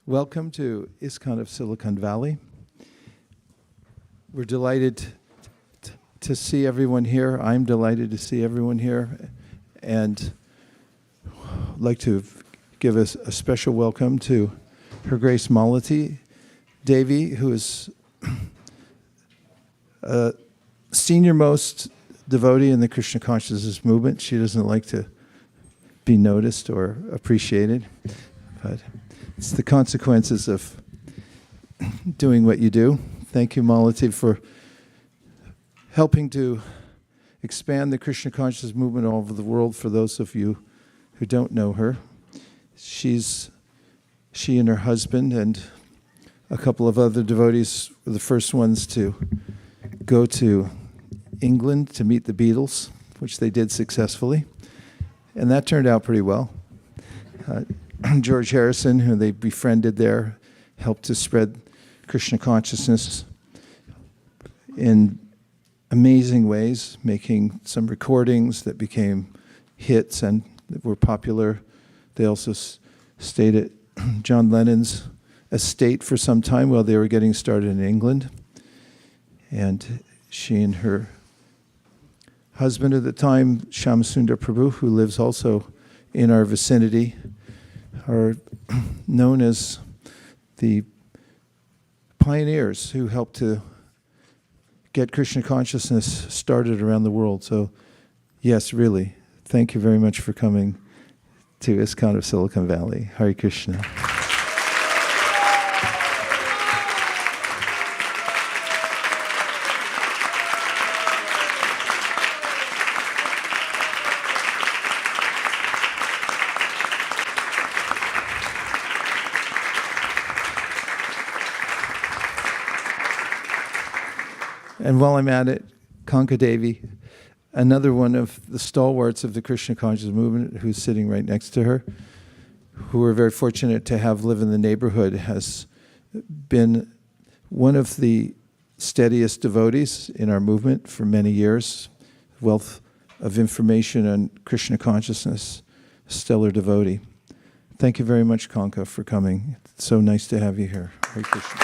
Welcome to ISKCON of Silicon Valley. We're delighted to see everyone here. I'm delighted to see everyone here. And I'd like to give us a special welcome to Her Grace Malati Devi, who is a senior-most devotee in the Krishna consciousness movement. She doesn't like to be noticed or appreciated, but it's the consequences of doing what you do. Thank you, Malati, for helping to expand the Krishna consciousness movement all over the world for those of you who don't know her. She and her husband and a couple of other devotees were the first ones to go to England to meet the Beatles, which they did successfully. And that turned out pretty well. George Harrison, who they befriended there, helped to spread Krishna consciousness in amazing ways, making some recordings that became hits and that were popular. They also stayed at John Lennon's estate for some time while they were getting started in England. And she and her husband at the time, Shyam Prabhu, who lives also in our vicinity, are known as the pioneers who helped to get Krishna consciousness started around the world. So, yes, really, thank you very much for coming to ISKCON of Silicon Valley. Hare Krishna. And while I'm at it, Kanka Devi, another one of the stalwarts of the Krishna consciousness movement, who's sitting right next to her, who we're very fortunate to have live in the neighborhood, has been one of the steadiest devotees in our movement for many years. Wealth of information on Krishna consciousness, stellar devotee. Thank you very much, Kanka, for coming. It's so nice to have you here. Hare Krishna.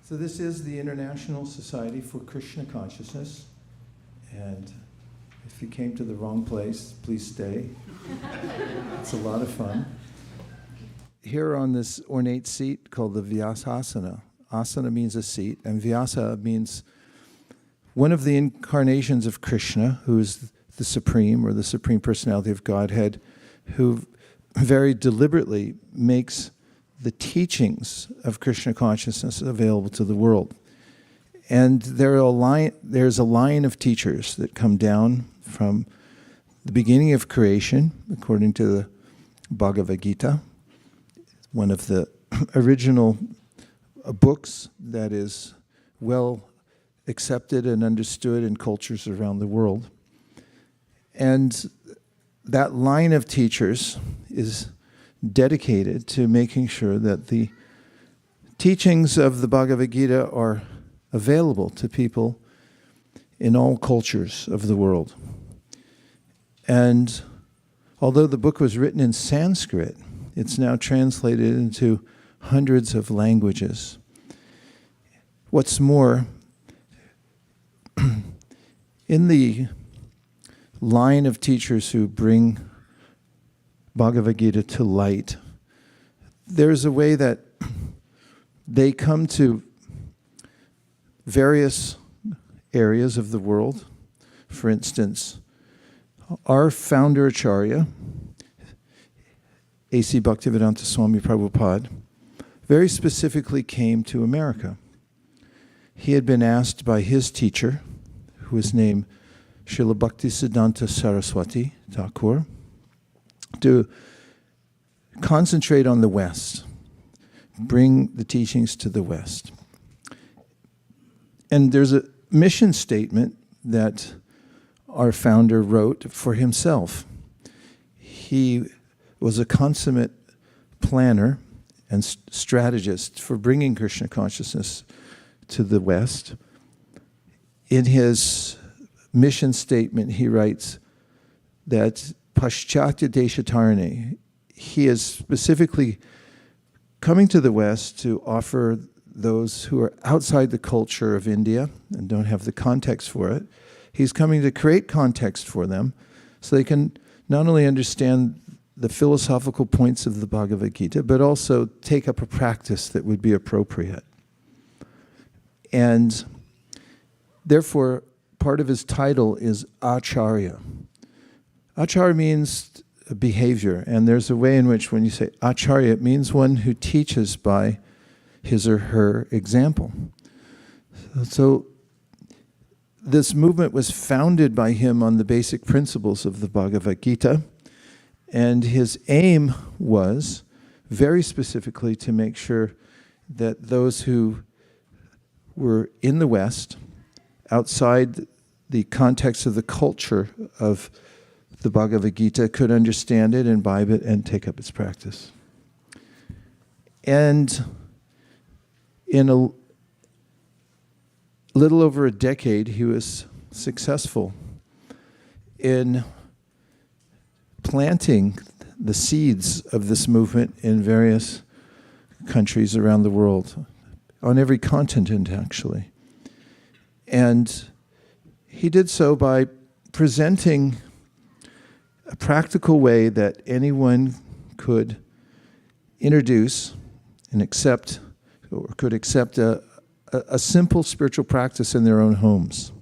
So this is the International Society for Krishna Consciousness, and if you came to the wrong place, please stay. It's a lot of fun. Here on this ornate seat called the Vyasasana, asana means a seat, and Vyasa means one of the incarnations of Krishna, who is the Supreme, or the Supreme Personality of Godhead, who very deliberately makes the teachings of Krishna consciousness available to the world. And there's a line of teachers that come down from the beginning of creation, according to the Bhagavad Gita, one of the original books that is well accepted and understood in cultures around the world. And that line of teachers is dedicated to making sure that the teachings of the Bhagavad Gita are available to people in all cultures of the world. And although the book was written in Sanskrit, it's now translated into hundreds of languages. What's more, in the line of teachers who bring Bhagavad Gita to light, there's a way that they come to various areas of the world. For instance, our founder Acharya, A.C. Bhaktivedanta Swami Prabhupada, very specifically came to America. He had been asked by his teacher, who was named Srila Bhaktisiddhanta Saraswati Thakur, to concentrate on the West, bring the teachings to the West. And there's a mission statement that our founder wrote for himself. He was a consummate planner and strategist for bringing Krishna consciousness to the West. In his mission statement, he writes that Paschatya Deshatarane, he is specifically coming to the West to offer those who are outside the culture of India and don't have the context for it. He's coming to create context for them so they can not only understand the philosophical points of the Bhagavad Gita, but also take up a practice that would be appropriate. And therefore, part of his title is Acharya. Acharya means behavior, and there's a way in which when you say Acharya, it means one who teaches by his or her example. So this movement was founded by him on the basic principles of the Bhagavad Gita, and his aim was very specifically to make sure that those who were in the West, outside the context of the culture of the Bhagavad Gita, could understand it, imbibe it, and take up its practice. And in a little over a decade, he was successful in planting the seeds of this movement in various countries around the world, on every continent, actually. And he did so by presenting a practical way that anyone could introduce and accept, or could accept a simple spiritual practice in their own homes.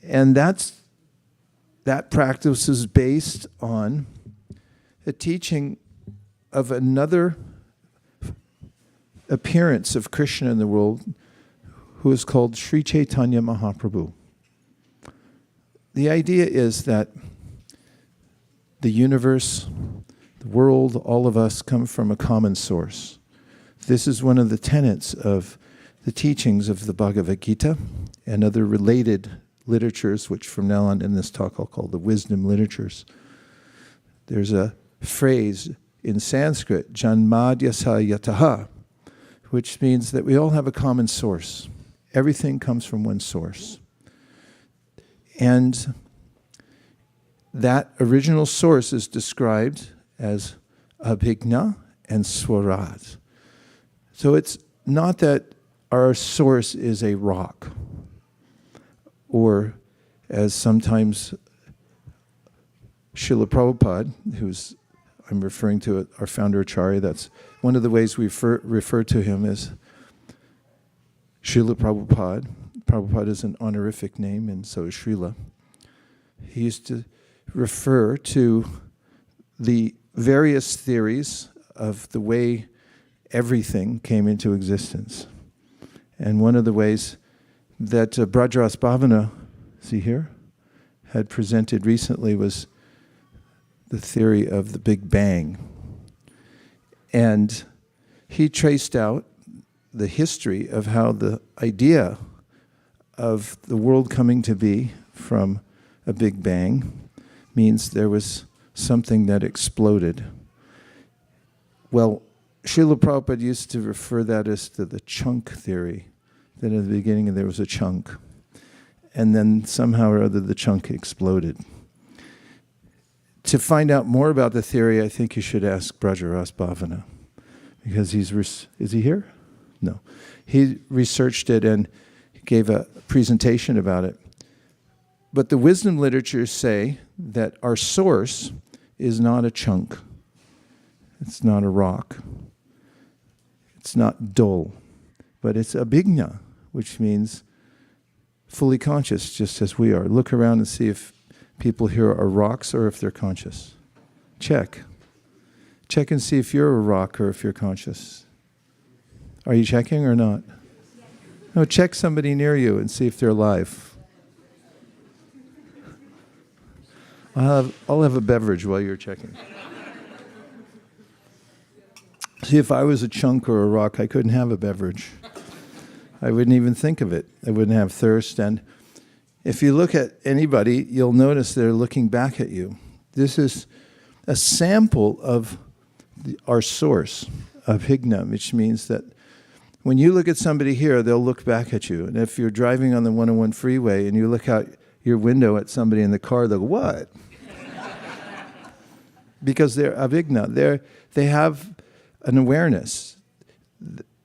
And that practice is based on a teaching of another appearance of Krishna in the world, who is called Sri Chaitanya Mahaprabhu. The idea is that the universe, the world, all of us come from a common source. This is one of the tenets of the teachings of the Bhagavad Gita and other related literatures, which from now on in this talk I'll call the wisdom literatures. There's a phrase in Sanskrit, Janmadyasa Yataha, which means that we all have a common source. Everything comes from one source. And that original source is described as Abhigna and Swaraj. So it's not that our source is a rock, or as sometimes Srila Prabhupada, I'm referring to our founder Acharya, that's one of the ways we refer to him as Srila Prabhupada. Prabhupada is an honorific name, and so is Srila. He used to refer to the various theories of the way everything came into existence. And one of the ways that Brajras Bhavana, is he here, had presented recently was the theory of the Big Bang. And he traced out the history of how the idea of the world coming to be from a Big Bang means there was something that exploded. Well, Srila Prabhupada used to refer that as to the chunk theory, that in the beginning there was a chunk, and then somehow or other the chunk exploded. To find out more about the theory, I think you should ask Brajras Bhavana, because is he here? No. He researched it and gave a presentation about it. But the wisdom literatures say that our source is not a chunk. It's not a rock. It's not dull. But it's abhigna, which means fully conscious, just as we are. Look around and see if people here are rocks or if they're conscious. Check. Check and see if you're a rock or if you're conscious. Are you checking or not? No, check somebody near you and see if they're alive. I'll have a beverage while you're checking. See, if I was a chunk or a rock, I couldn't have a beverage. I wouldn't even think of it. I wouldn't have thirst. And if you look at anybody, you'll notice they're looking back at you. This is a sample of our source, abhigna, which means that when you look at somebody here, they'll look back at you. And if you're driving on the 101 freeway and you look out your window at somebody in the car, they'll go, what? Because they're abhigna. They have an awareness.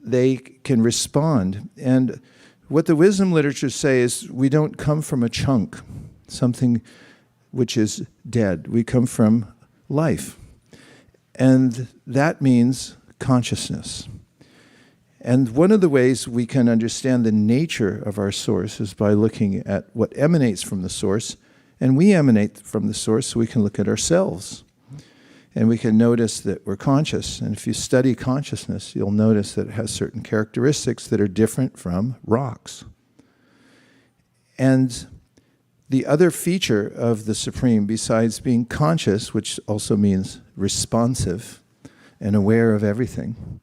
They can respond. And what the wisdom literatures say is we don't come from a chunk, something which is dead. We come from life. And that means consciousness. And one of the ways we can understand the nature of our source is by looking at what emanates from the source. And we emanate from the source, so we can look at ourselves. And we can notice that we're conscious. And if you study consciousness, you'll notice that it has certain characteristics that are different from rocks. And the other feature of the Supreme, besides being conscious, which also means responsive and aware of everything,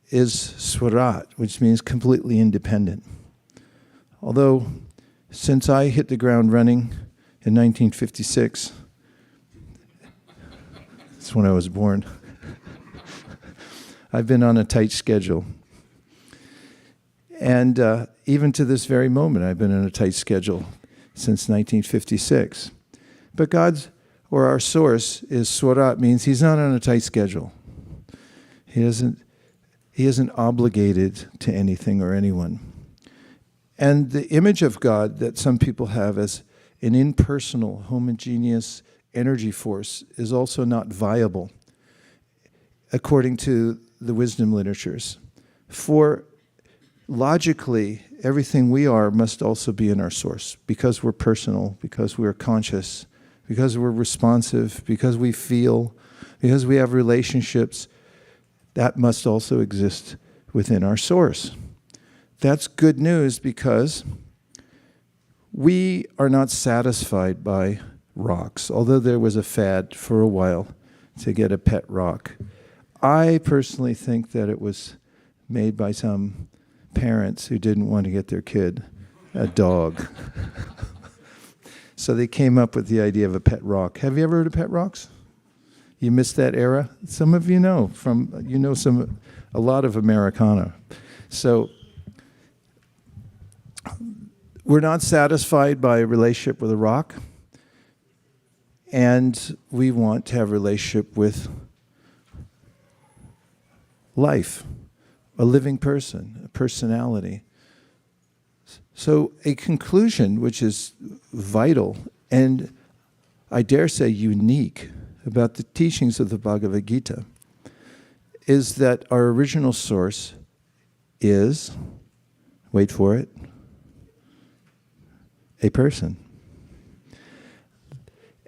is Swarat, which means completely independent. Although, since I hit the ground running in 1956, that's when I was born, I've been on a tight schedule. And even to this very moment, I've been on a tight schedule since 1956. But God's, or our source, is Swarat, means he's not on a tight schedule. He isn't obligated to anything or anyone. And the image of God that some people have as an impersonal, homogeneous energy force is also not viable, according to the wisdom literatures. For logically, everything we are must also be in our source, because we're personal, because we're conscious, because we're responsive, because we feel, because we have relationships. That must also exist within our source. That's good news because we are not satisfied by rocks, although there was a fad for a while to get a pet rock. I personally think that it was made by some parents who didn't want to get their kid a dog. So they came up with the idea of a pet rock. Have you ever heard of pet rocks? You missed that era? Some of you know a lot of Americana. So we're not satisfied by a relationship with a rock, and we want to have a relationship with life, a living person, a personality. So a conclusion which is vital and I dare say unique about the teachings of the Bhagavad Gita is that our original source is, wait for it, a person.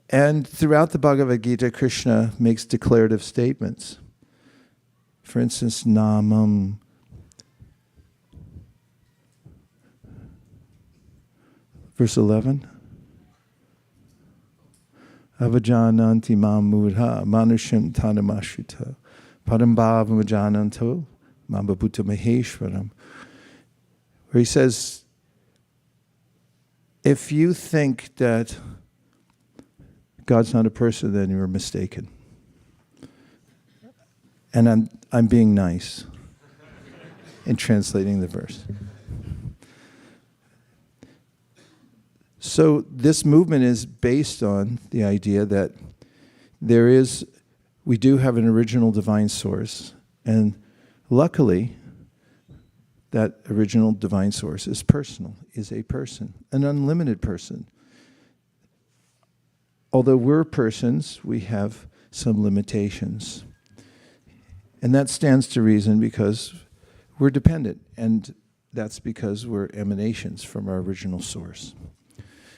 And throughout the Bhagavad Gita, Krishna makes declarative statements. For instance, Namam. Verse 11. Avajananti mam mudha manushim tanamashrita padambhavam vajananto mambabhuta maheshwaram. Where he says, if you think that God's not a person, then you're mistaken. And I'm being nice in translating the verse. So this movement is based on the idea that we do have an original divine source, and luckily, that original divine source is personal, is a person, an unlimited person. Although we're persons, we have some limitations. And that stands to reason because we're dependent, and that's because we're emanations from our original source.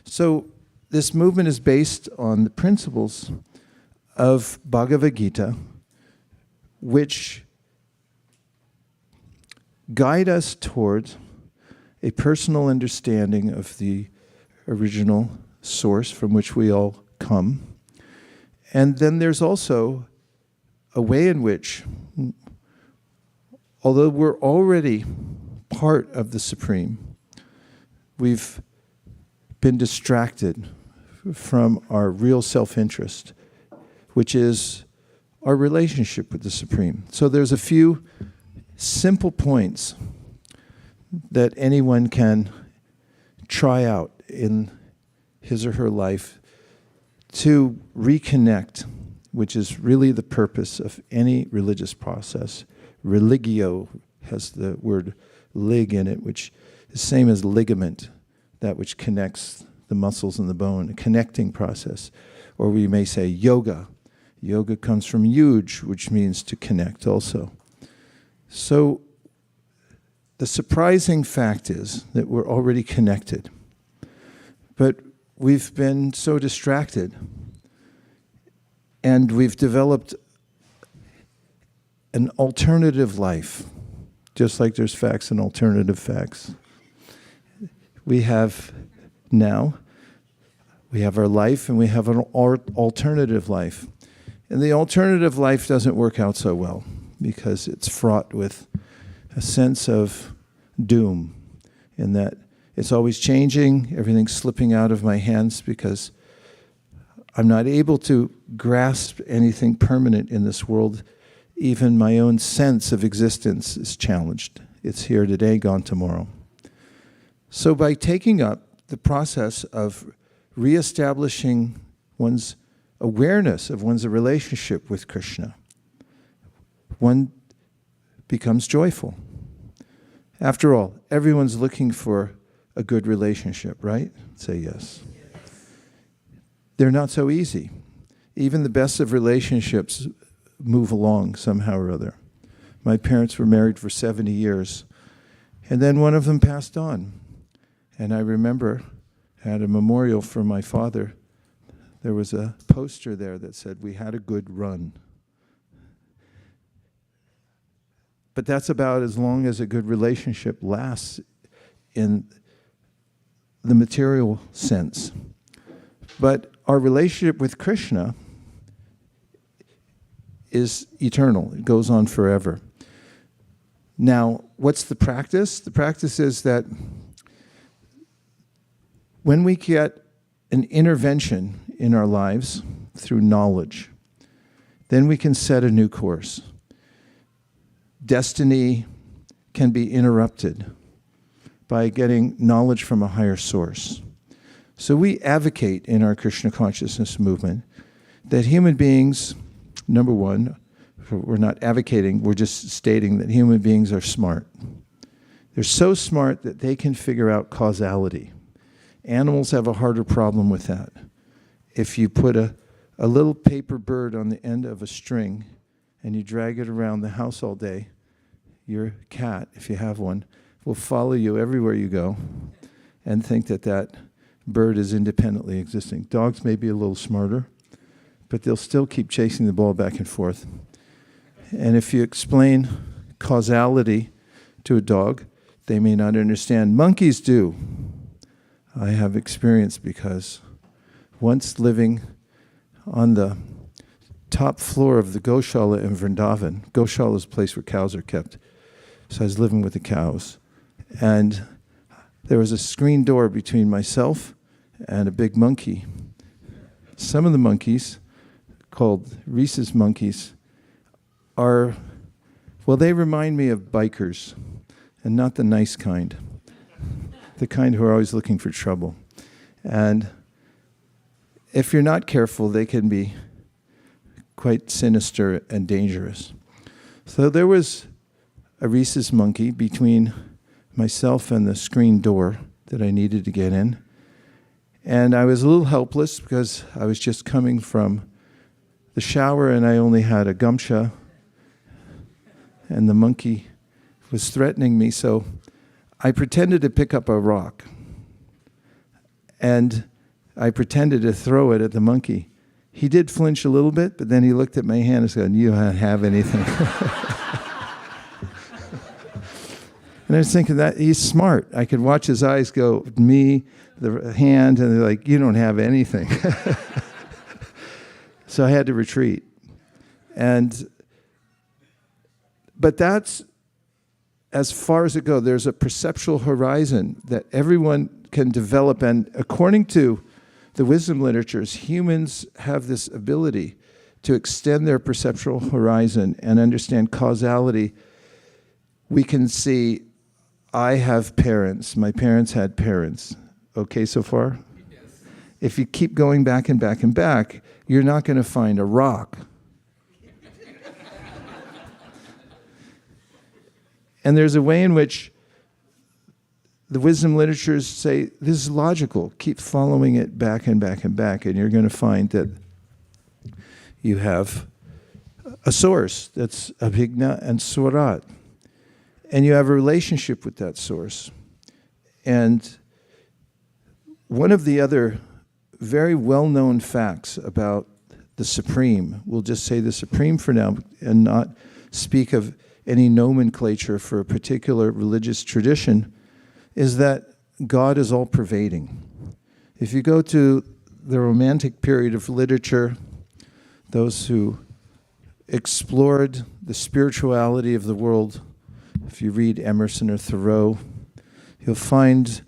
So this movement is based on the principles of Bhagavad Gita, which guide us towards a personal understanding of the original source from which we all come. And then there's also a way in which, although we're already part of the Supreme, we've been distracted from our real self-interest, which is our relationship with the Supreme. So there's a few simple points that anyone can try out in his or her life to reconnect, which is really the purpose of any religious process. Religio has the word lig in it, which is the same as ligament, that which connects the muscles and the bone, a connecting process. Or we may say yoga. Yoga comes from yuj, which means to connect also. So the surprising fact is that we're already connected, but we've been so distracted, and we've developed an alternative life, just like there's facts and alternative facts. We have our life, and we have an alternative life. And the alternative life doesn't work out so well because it's fraught with a sense of doom, in that it's always changing, everything's slipping out of my hands because I'm not able to grasp anything permanent in this world. Even my own sense of existence is challenged. It's here today, gone tomorrow. So by taking up the process of reestablishing one's awareness of one's relationship with Krishna, one becomes joyful. After all, everyone's looking for a good relationship, right? Say yes. They're not so easy. Even the best of relationships move along somehow or other. My parents were married for 70 years, and then one of them passed on. And I remember at a memorial for my father, there was a poster there that said, "We had a good run." But that's about as long as a good relationship lasts in the material sense. But our relationship with Krishna is eternal. It goes on forever. Now, what's the practice? The practice is that when we get an intervention in our lives through knowledge, then we can set a new course. Destiny can be interrupted by getting knowledge from a higher source. So we advocate in our Krishna consciousness movement that human beings, number one, we're not advocating, we're just stating that human beings are smart. They're so smart that they can figure out causality. Animals have a harder problem with that. If you put a little paper bird on the end of a string and you drag it around the house all day, your cat, if you have one, will follow you everywhere you go and think that that bird is independently existing. Dogs may be a little smarter, but they'll still keep chasing the ball back and forth. And if you explain causality to a dog, they may not understand. Monkeys do. I have experience because once living on the top floor of the Goshala in Vrindavan, Goshala is a place where cows are kept, so I was living with the cows, and there was a screen door between myself and a big monkey. Some of the monkeys, called rhesus monkeys, they remind me of bikers, and not the nice kind. The kind who are always looking for trouble. And if you're not careful, they can be quite sinister and dangerous. So there was a rhesus monkey between myself and the screen door that I needed to get in. And I was a little helpless because I was just coming from the shower and I only had a gamcha, and the monkey was threatening me, so I pretended to pick up a rock, and I pretended to throw it at the monkey. He did flinch a little bit, but then he looked at my hand and said, "You don't have anything." And I was thinking that he's smart. I could watch his eyes go, me, the hand, and they're like, "You don't have anything." So I had to retreat. But that's as far as it goes. There's a perceptual horizon that everyone can develop, and according to the wisdom literatures, humans have this ability to extend their perceptual horizon and understand causality, we can see, I have parents, my parents had parents. Okay so far? Yes. If you keep going back and back and back, you're not going to find a rock. And there's a way in which the wisdom literatures say, this is logical. Keep following it back and back and back, and you're going to find that you have a source that's Abhigna and Swarat. And you have a relationship with that source. And one of the other very well-known facts about the Supreme, we'll just say the Supreme for now and not speak of any nomenclature for a particular religious tradition, is that God is all-pervading. If you go to the Romantic period of literature, those who explored the spirituality of the world, if you read Emerson or Thoreau, you'll find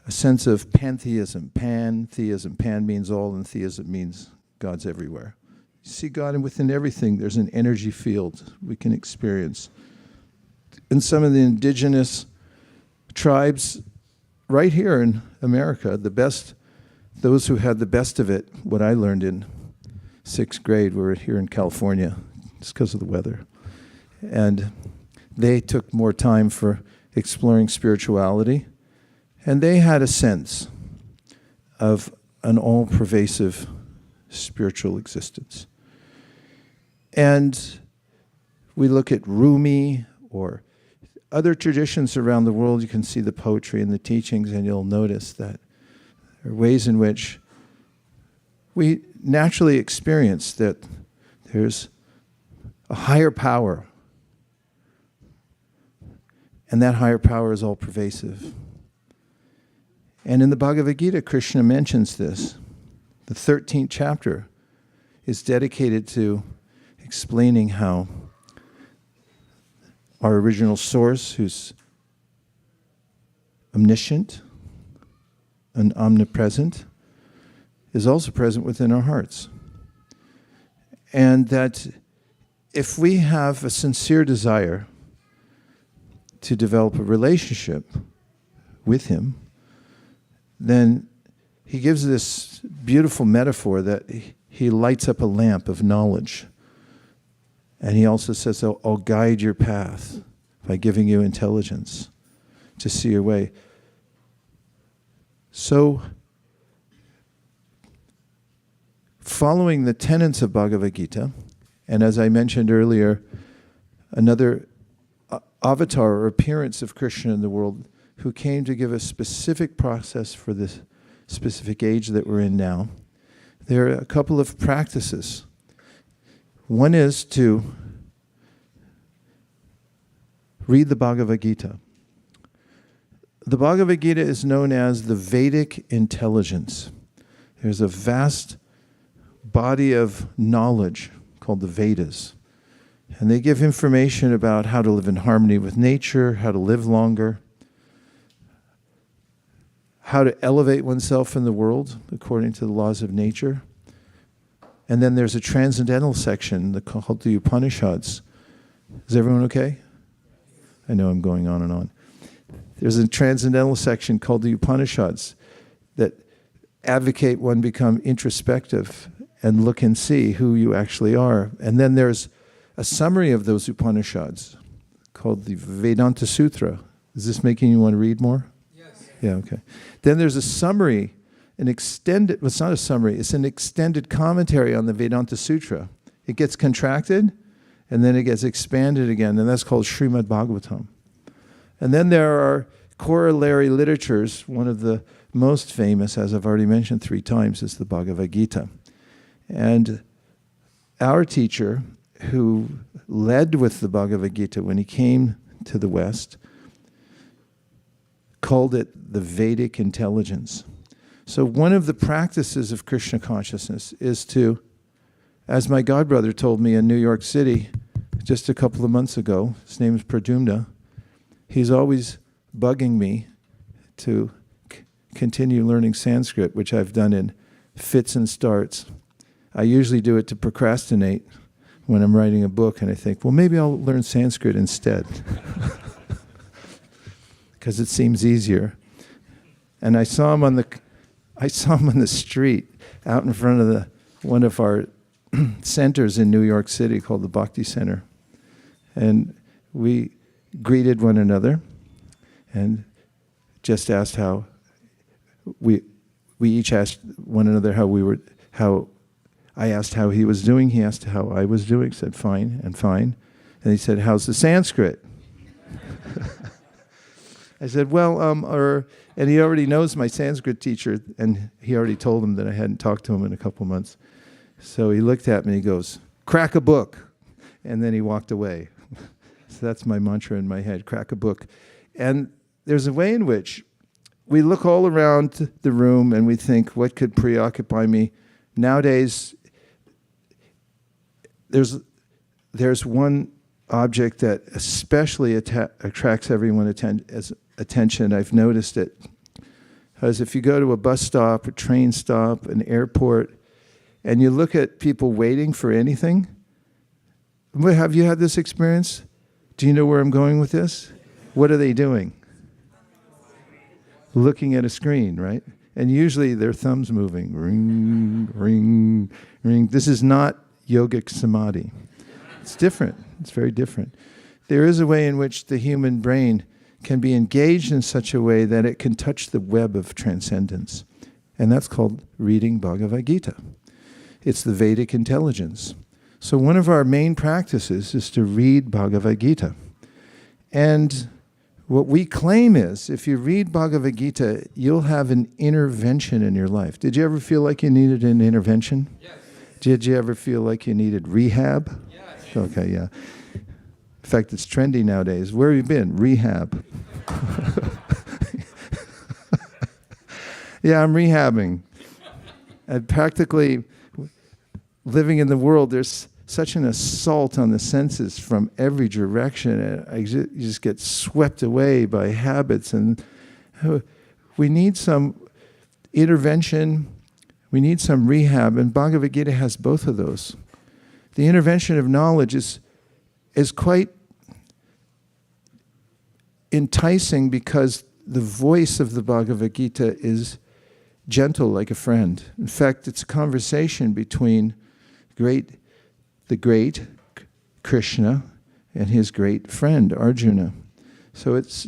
a sense of pantheism. Pantheism. Pan means all, and theism means God's everywhere. You see God within everything. There's an energy field we can experience. In some of the indigenous tribes right here in America, those who had the best of it, what I learned in 6th grade, were here in California, just because of the weather. And they took more time for exploring spirituality, and they had a sense of an all-pervasive spiritual existence. And we look at Rumi or other traditions around the world. You can see the poetry and the teachings, and you'll notice that there are ways in which we naturally experience that there's a higher power, and that higher power is all pervasive. And in the Bhagavad Gita, Krishna mentions this. The 13th chapter is dedicated to explaining how our original source, who's omniscient and omnipresent, is also present within our hearts. And that if we have a sincere desire to develop a relationship with him, then he gives this beautiful metaphor that he lights up a lamp of knowledge. And he also says, I'll guide your path by giving you intelligence to see your way. So, following the tenets of Bhagavad Gita, and as I mentioned earlier, another avatar or appearance of Krishna in the world who came to give a specific process for this specific age that we're in now, there are a couple of practices. One is to read the Bhagavad Gita. The Bhagavad Gita is known as the Vedic intelligence. There's a vast body of knowledge called the Vedas. And they give information about how to live in harmony with nature, how to live longer, how to elevate oneself in the world according to the laws of nature. And then there's a transcendental section called the Upanishads. Is everyone okay? I know I'm going on and on. There's a transcendental section called the Upanishads that advocate one become introspective and look and see who you actually are. And then there's a summary of those Upanishads called the Vedanta Sutra. Is this making you want to read more? Yes. Yeah, okay. Then there's a summary, it's not a summary, it's an extended commentary on the Vedanta Sutra. It gets contracted, and then it gets expanded again, and that's called Srimad Bhagavatam. And then there are corollary literatures. One of the most famous, as I've already mentioned 3 times, is the Bhagavad Gita. And our teacher, who led with the Bhagavad Gita when he came to the West, called it the Vedic intelligence. So one of the practices of Krishna consciousness is to, as my godbrother told me in New York City just a couple of months ago, his name is Pradyumna, he's always bugging me to continue learning Sanskrit, which I've done in fits and starts. I usually do it to procrastinate when I'm writing a book, and I think, well, maybe I'll learn Sanskrit instead, because it seems easier. And I saw him on the street out in front of one of our centers in New York City called the Bhakti Center. And we greeted one another and just asked how we each asked one another how I asked how he was doing, he asked how I was doing, said fine and fine. And he said, how's the Sanskrit? I said, well, and he already knows my Sanskrit teacher, and he already told him that I hadn't talked to him in a couple months. So he looked at me and he goes, crack a book. And then he walked away. So that's my mantra in my head, crack a book. And there's a way in which we look all around the room and we think, what could preoccupy me? Nowadays, there's one object that especially attracts everyone's attention. I've noticed it. Because if you go to a bus stop, a train stop, an airport, and you look at people waiting for anything, have you had this experience? Do you know where I'm going with this? What are they doing? Looking at a screen, right? And usually their thumbs moving. Ring, ring, ring. This is not yogic samadhi. It's different. It's very different. There is a way in which the human brain can be engaged in such a way that it can touch the web of transcendence. And that's called reading Bhagavad Gita. It's the Vedic intelligence. So one of our main practices is to read Bhagavad Gita. And what we claim is, if you read Bhagavad Gita, you'll have an intervention in your life. Did you ever feel like you needed an intervention? Yes. Did you ever feel like you needed rehab? Yes. Okay, yeah. In fact, it's trendy nowadays. Where have you been? Rehab. Yeah, I'm rehabbing. And practically living in the world, there's such an assault on the senses from every direction. And you just get swept away by habits. And we need some intervention. We need some rehab. And Bhagavad Gita has both of those. The intervention of knowledge is quite enticing because the voice of the Bhagavad Gita is gentle like a friend. In fact, it's a conversation between the great Krishna and his great friend Arjuna. So it's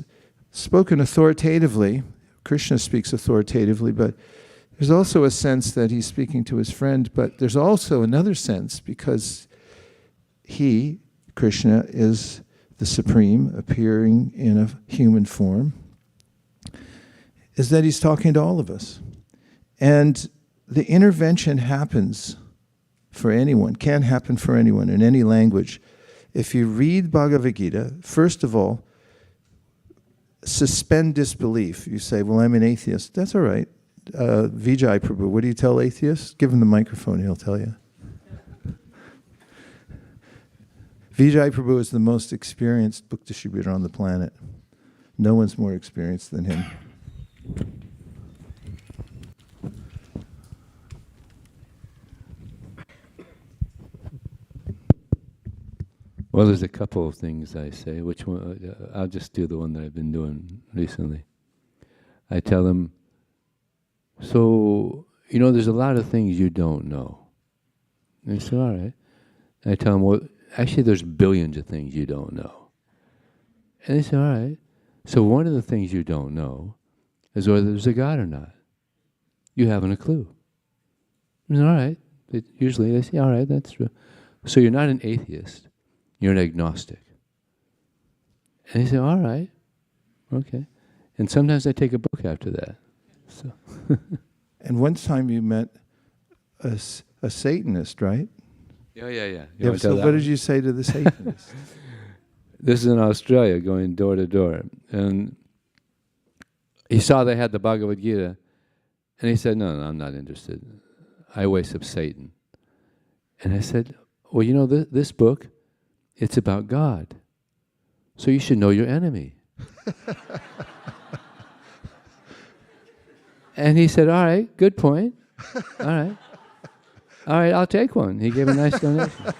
spoken authoritatively. Krishna speaks authoritatively, but there's also a sense that he's speaking to his friend, but there's also another sense because he, Krishna, is the Supreme appearing in a human form, is that he's talking to all of us. And the intervention happens for anyone, can happen for anyone in any language. If you read Bhagavad Gita, first of all, suspend disbelief. You say, well, I'm an atheist. That's all right. Vijay Prabhu, what do you tell atheists? Give him the microphone, he'll tell you. Vijay Prabhu is the most experienced book distributor on the planet. No one's more experienced than him. Well, there's a couple of things I say. Which one? I'll just do the one that I've been doing recently. I tell them, so, there's a lot of things you don't know. And they say, all right. And I tell them, well, actually there's billions of things you don't know. And they say, all right. So one of the things you don't know is whether there's a God or not. You haven't a clue. And all right. Usually they say, all right, that's true. So you're not an atheist. You're an agnostic. And they say, all right, okay. And sometimes I take a book after that. So. And one time you met a Satanist, right? Yeah. So what did you say to the Satanist? This is in Australia, going door to door. And he saw they had the Bhagavad Gita, and he said, no, I'm not interested. I worship Satan. And I said, well, this book, it's about God. So you should know your enemy. And he said, all right, good point. All right. All right, I'll take one. He gave a nice donation.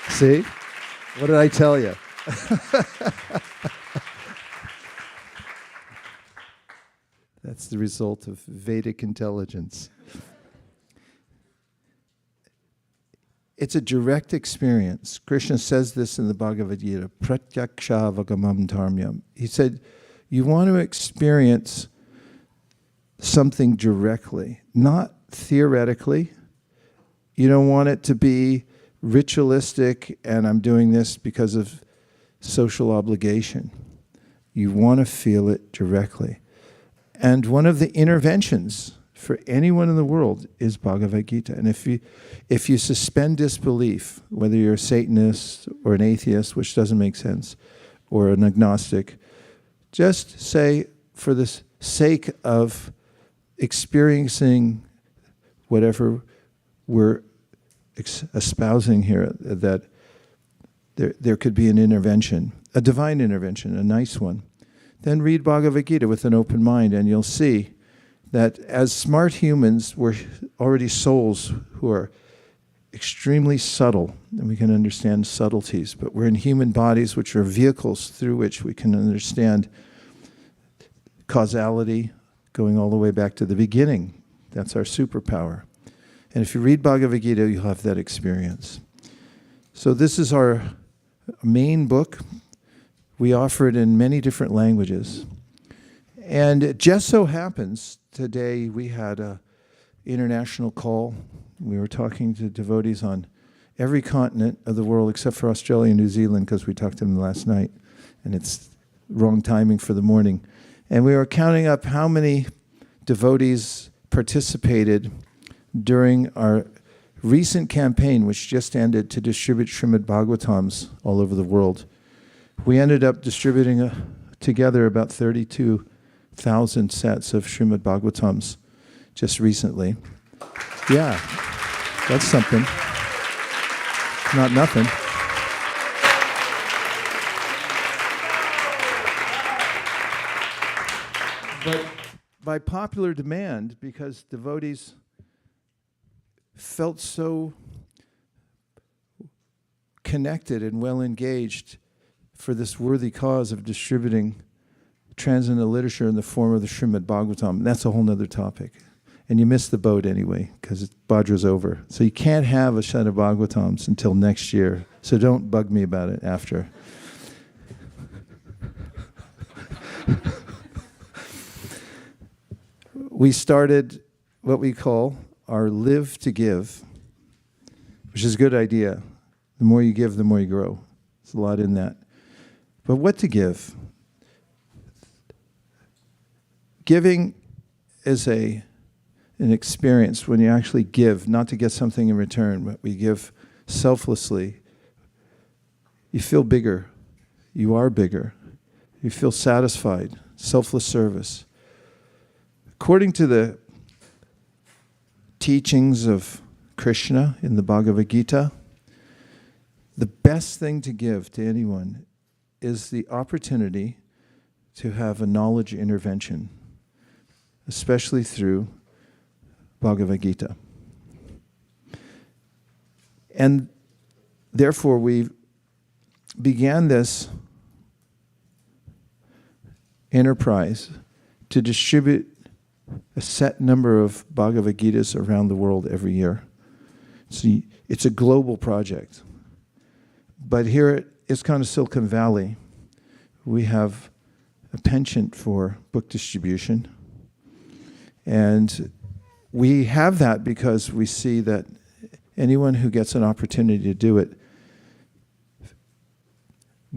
See? What did I tell you? That's the result of Vedic intelligence. It's a direct experience. Krishna says this in the Bhagavad Gita, pratyaksha vagamam dharmyam. He said, you want to experience something directly, not theoretically. You don't want it to be ritualistic and I'm doing this because of social obligation. You want to feel it directly. And one of the interventions for anyone in the world is Bhagavad Gita. And if you suspend disbelief, whether you're a Satanist or an atheist, which doesn't make sense, or an agnostic, just say, for the sake of experiencing whatever we're espousing here, that there could be an intervention, a divine intervention, a nice one. Then read Bhagavad Gita with an open mind, and you'll see that as smart humans, we're already souls who are extremely subtle, and we can understand subtleties, but we're in human bodies, which are vehicles through which we can understand causality, going all the way back to the beginning. That's our superpower. And if you read Bhagavad Gita, you'll have that experience. So this is our main book. We offer it in many different languages. And it just so happens, today we had an international call. We were talking to devotees on every continent of the world except for Australia and New Zealand, because we talked to them last night, and it's wrong timing for the morning. And we were counting up how many devotees participated during our recent campaign, which just ended, to distribute Srimad Bhagavatams all over the world. We ended up distributing together about 32,000 sets of Srimad Bhagavatams just recently. Yeah, that's something. Not nothing. But by popular demand, because devotees felt so connected and well engaged for this worthy cause of distributing transcendental literature in the form of the Srimad Bhagavatam. That's a whole other topic. And you missed the boat anyway, because Bhadra's over. So you can't have a set of Bhagavatams until next year. So don't bug me about it after. We started what we call our Live to Give, which is a good idea. The more you give, the more you grow. There's a lot in that. But what to give? Giving is an experience when you actually give, not to get something in return, but we give selflessly. You feel bigger. You are bigger. You feel satisfied. Selfless service. According to the teachings of Krishna in the Bhagavad Gita, the best thing to give to anyone is the opportunity to have a knowledge intervention, especially through Bhagavad Gita. And therefore, we began this enterprise to distribute a set number of Bhagavad Gitas around the world every year. See, it's a global project. But here at ISKCON of Silicon Valley, we have a penchant for book distribution. And we have that because we see that anyone who gets an opportunity to do it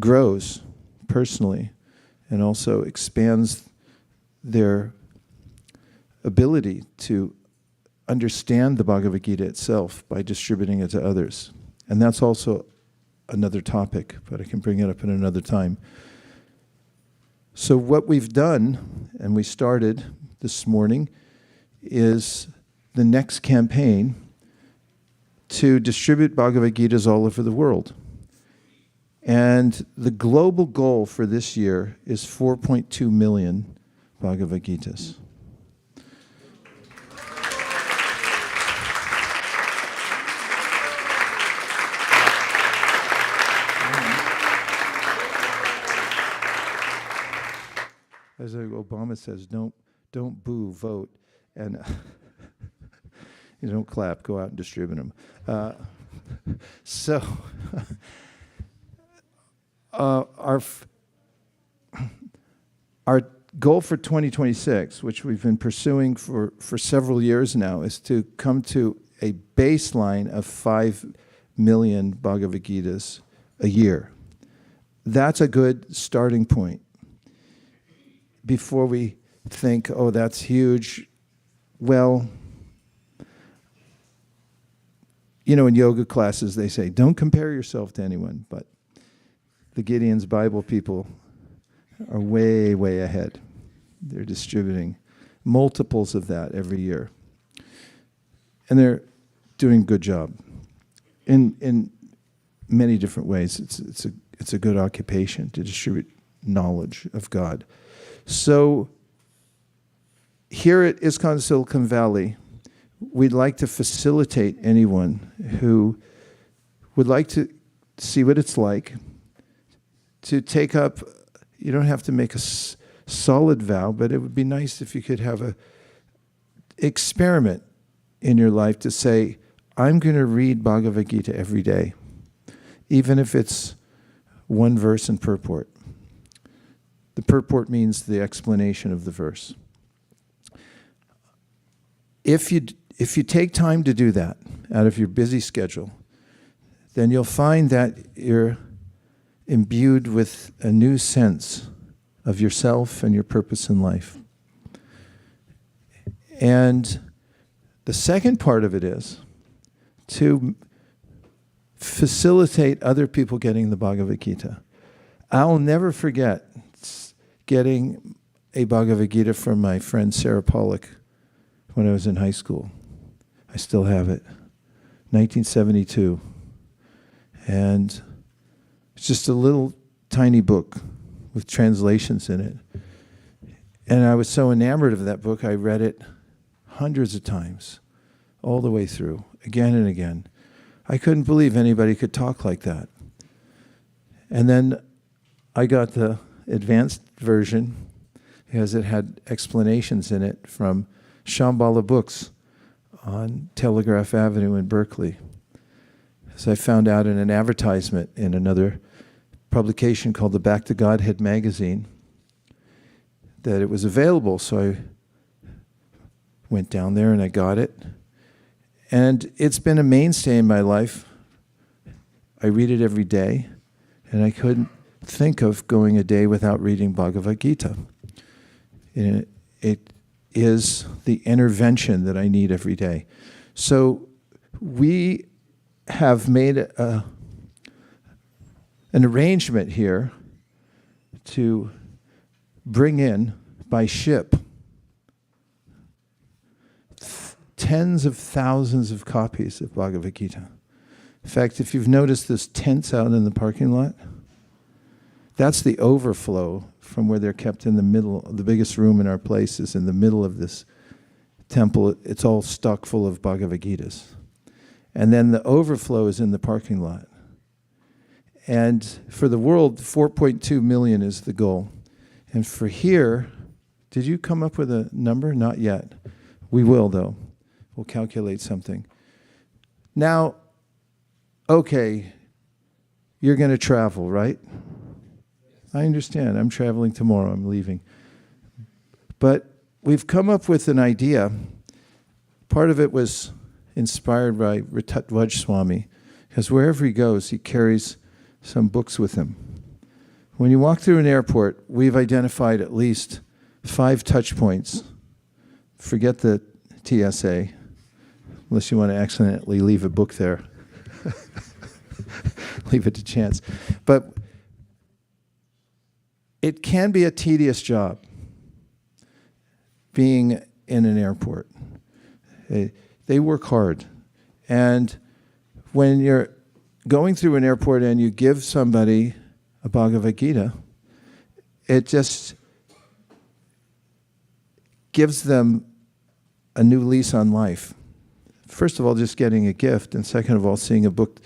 grows personally and also expands their ability to understand the Bhagavad Gita itself by distributing it to others. And that's also another topic, but I can bring it up in another time. So what we've done, and we started this morning, is the next campaign to distribute Bhagavad Gitas all over the world. And the global goal for this year is 4.2 million Bhagavad Gitas. President Obama says, don't boo, vote. And you don't clap, go out and distribute them. So our goal for 2026, which we've been pursuing for several years now, is to come to a baseline of 5 million Bhagavad Gitas a year. That's a good starting point. Before we think, oh, that's huge, well, you know, in yoga classes they say, don't compare yourself to anyone, but the Gideon's Bible people are way, way ahead. They're distributing multiples of that every year. And they're doing a good job in many different ways. It's a good occupation to distribute knowledge of God. So here at ISKCON Silicon Valley, we'd like to facilitate anyone who would like to see what it's like to take up. You don't have to make a solid vow, but it would be nice if you could have a experiment in your life to say, I'm going to read Bhagavad Gita every day, even if it's one verse in purport. The purport means the explanation of the verse. If you take time to do that out of your busy schedule, then you'll find that you're imbued with a new sense of yourself and your purpose in life. And the second part of it is to facilitate other people getting the Bhagavad Gita. I'll never forget getting a Bhagavad Gita from my friend Sarah Pollock when I was in high school. I still have it. 1972. And it's just a little tiny book with translations in it. And I was so enamored of that book, I read it hundreds of times, all the way through, again and again. I couldn't believe anybody could talk like that. And then I got the advanced version because it had explanations in it from Shambhala Books on Telegraph Avenue in Berkeley. So I found out in an advertisement in another publication called the Back to Godhead magazine that it was available. So I went down there and I got it. And it's been a mainstay in my life. I read it every day, and I couldn't think of going a day without reading Bhagavad Gita. And it is the intervention that I need every day. So we have made an arrangement here to bring in by ship tens of thousands of copies of Bhagavad Gita. In fact, if you've noticed those tents out in the parking lot, that's the overflow from where they're kept in the middle. The biggest room in our place is in the middle of this temple. It's all stuck full of Bhagavad Gitas. And then the overflow is in the parking lot. And for the world, 4.2 million is the goal. And for here, did you come up with a number? Not yet. We will, though. We'll calculate something. Now, okay, you're going to travel, right? I understand. I'm traveling tomorrow. I'm leaving. But we've come up with an idea. Part of it was inspired by Ritutwaj Swami, because wherever he goes, he carries some books with him. When you walk through an airport, we've identified at least 5 touch points. Forget the TSA, unless you want to accidentally leave a book there. Leave it to chance. But it can be a tedious job being in an airport. They work hard. And when you're going through an airport and you give somebody a Bhagavad Gita, it just gives them a new lease on life. First of all, just getting a gift, and second of all, seeing a book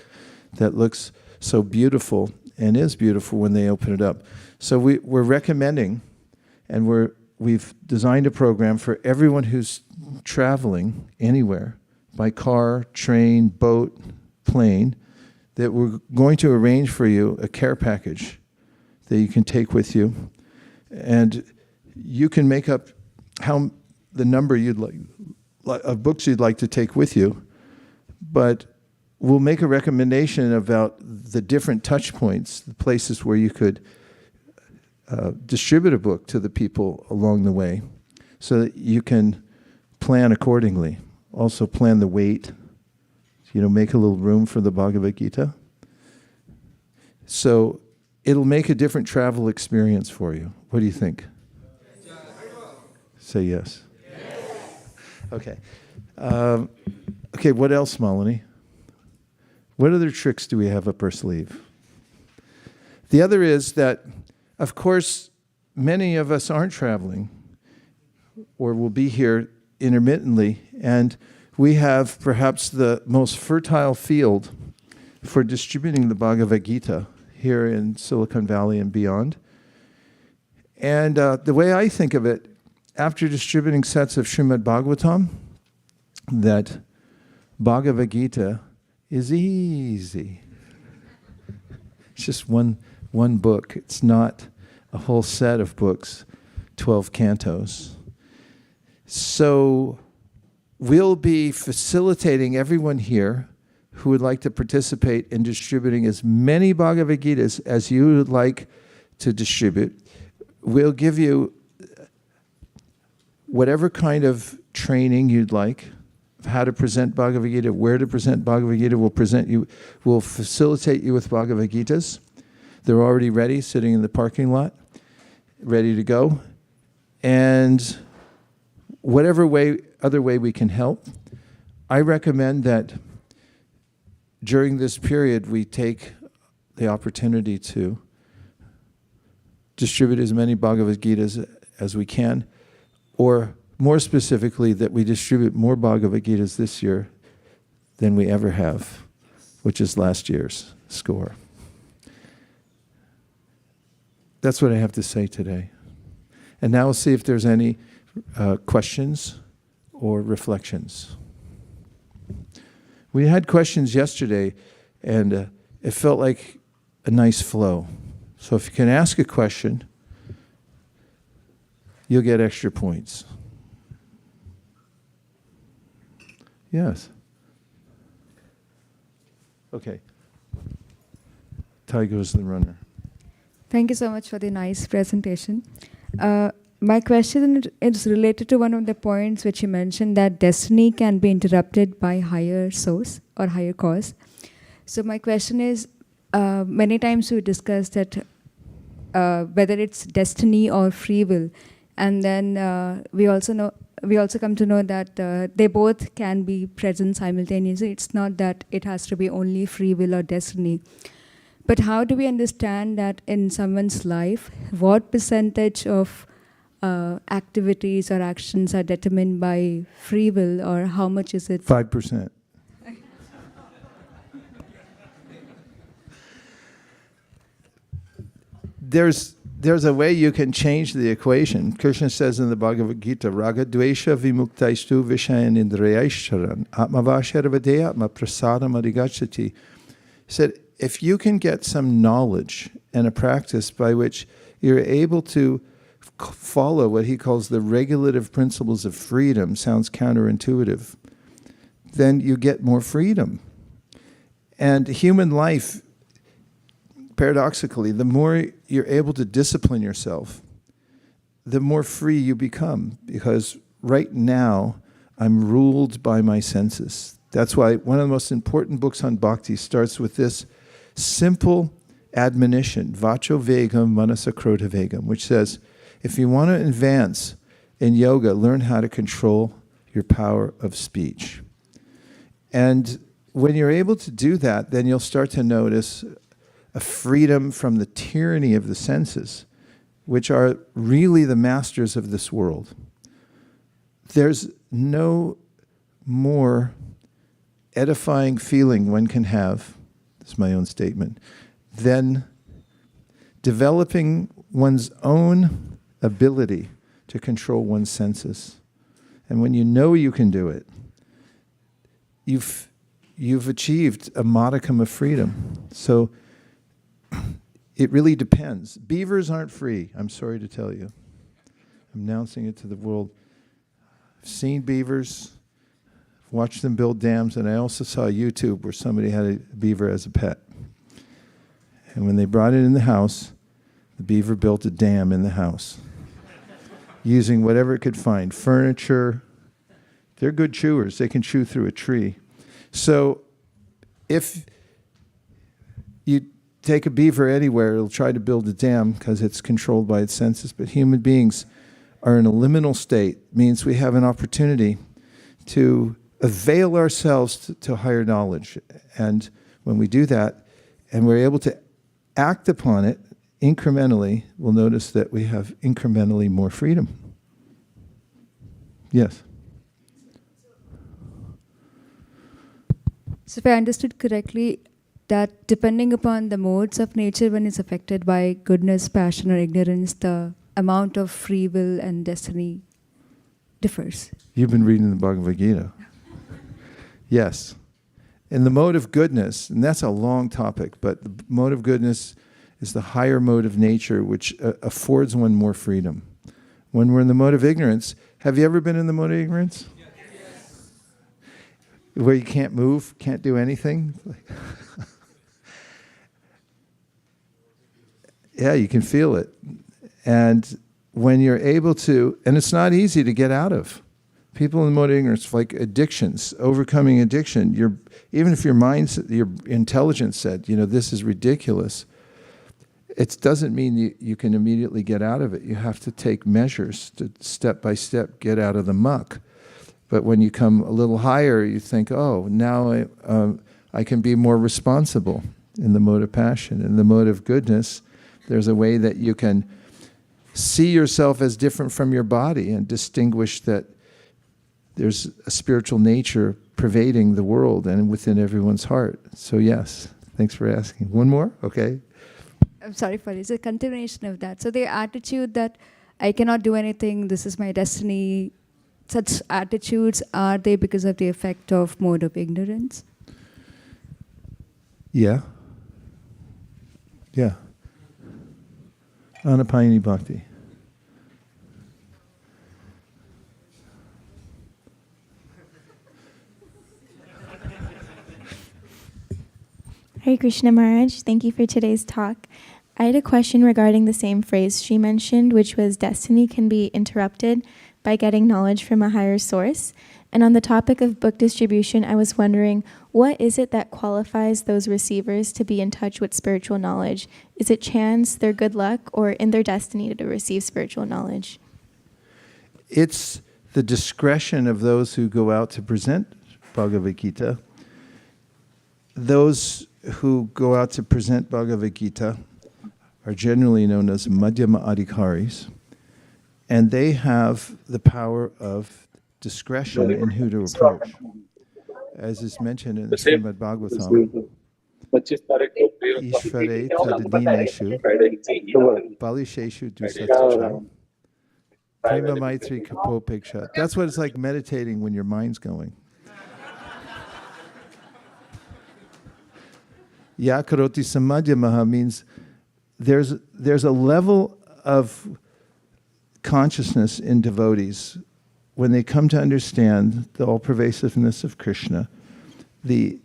that looks so beautiful and is beautiful when they open it up. So we're recommending And we've designed a program for everyone who's traveling anywhere, by car, train, boat, plane, that we're going to arrange for you a care package that you can take with you. And you can make up the number you'd like of books you'd like to take with you, but we'll make a recommendation about the different touch points, the places where you could distribute a book to the people along the way, so that you can plan accordingly. Also plan the weight, make a little room for the Bhagavad Gita. So it'll make a different travel experience for you. What do you think? Say yes. Okay. Okay, what else, Malini? What other tricks do we have up our sleeve? The other is that, of course, many of us aren't traveling or will be here intermittently, and we have perhaps the most fertile field for distributing the Bhagavad Gita here in Silicon Valley and beyond. And the way I think of it, after distributing sets of Srimad Bhagavatam, that Bhagavad Gita is easy. It's just one book. It's not a whole set of books, 12 cantos. So we'll be facilitating everyone here who would like to participate in distributing as many Bhagavad Gitas as you would like to distribute. We'll give you whatever kind of training you'd like, how to present Bhagavad Gita, where to present Bhagavad Gita. We'll facilitate you with Bhagavad Gitas. They're already ready, sitting in the parking lot, ready to go. And whatever other way we can help, I recommend that during this period we take the opportunity to distribute as many Bhagavad Gitas as we can, or more specifically, that we distribute more Bhagavad Gitas this year than we ever have, which is last year's score. That's what I have to say today. And now we'll see if there's any questions or reflections. We had questions yesterday, and it felt like a nice flow. So if you can ask a question, you'll get extra points. Yes. Okay. Tiger's the runner. Thank you so much for the nice presentation. My question is related to one of the points which you mentioned, that destiny can be interrupted by higher source or higher cause. So my question is, many times we discuss that whether it's destiny or free will, and then we also come to know that they both can be present simultaneously. It's not that it has to be only free will or destiny. But how do we understand that in someone's life, what percentage of activities or actions are determined by free will, or how much is it? 5%. There's a way you can change the equation. Krishna says in the Bhagavad Gita, Raga Dvesha Vimuktaistu Vishayan Indrayaisharan Atmavasharvade Atma Prasadam Arigachati. He said, if you can get some knowledge and a practice by which you're able to follow what he calls the regulative principles of freedom, sounds counterintuitive, then you get more freedom. And human life, paradoxically, the more you're able to discipline yourself, the more free you become. Because right now, I'm ruled by my senses. That's why one of the most important books on bhakti starts with this simple admonition, Vacho Vegam Manasa Krota Vegam, which says, if you want to advance in yoga, learn how to control your power of speech. And when you're able to do that, then you'll start to notice a freedom from the tyranny of the senses, which are really the masters of this world. There's no more edifying feeling one can have, this is my own statement, than developing one's own ability to control one's senses. And when you know you can do it, you've achieved a modicum of freedom. So it really depends. Beavers aren't free, I'm sorry to tell you. I'm announcing it to the world. I've seen beavers, watched them build dams, and I also saw YouTube where somebody had a beaver as a pet. And when they brought it in the house, the beaver built a dam in the house using whatever it could find, furniture. They're good chewers. They can chew through a tree. So if you take a beaver anywhere, it'll try to build a dam because it's controlled by its senses. But human beings are in a liminal state, means we have an opportunity to avail ourselves to higher knowledge. And when we do that, and we're able to act upon it incrementally, we'll notice that we have incrementally more freedom. Yes? So if I understood correctly, that depending upon the modes of nature, when it's affected by goodness, passion, or ignorance, the amount of free will and destiny differs. You've been reading the Bhagavad Gita. Yes. In the mode of goodness, and that's a long topic, but the mode of goodness is the higher mode of nature, which affords one more freedom. When we're in the mode of ignorance, have you ever been in the mode of ignorance? Yes. Where you can't move, can't do anything? Yeah, you can feel it. And when you're able to, and it's not easy to get out of. People in the mode of ignorance, like addictions, overcoming addiction, even if your intelligence said, this is ridiculous, it doesn't mean you can immediately get out of it. You have to take measures to step by step get out of the muck. But when you come a little higher, you think, now I can be more responsible in the mode of passion. In the mode of goodness, there's a way that you can see yourself as different from your body and distinguish that there's a spiritual nature pervading the world and within everyone's heart. So yes, thanks for asking. One more? Okay. I'm sorry for it. It's a continuation of that. So the attitude that I cannot do anything, this is my destiny, such attitudes, are they because of the effect of mode of ignorance? Yeah. Yeah. Anapayini Bhakti. Hare Krishna Maharaj, thank you for today's talk. I had a question regarding the same phrase she mentioned, which was destiny can be interrupted by getting knowledge from a higher source. And on the topic of book distribution, I was wondering, what is it that qualifies those receivers to be in touch with spiritual knowledge? Is it chance, their good luck, or in their destiny to receive spiritual knowledge? It's the discretion of those who go out to present Bhagavad Gita. Those who go out to present Bhagavad Gita are generally known as Madhyama Adhikaris, and they have the power of discretion in who to approach. As is mentioned in the Srimad Bhagavatam, Ishvare tadadineshu balisheshu dusatacha prema maitri kapopeksha. That's what it's like meditating when your mind's going. Ya karoti samadhyamaha means there's a level of consciousness in devotees when they come to understand the all-pervasiveness of Krishna, the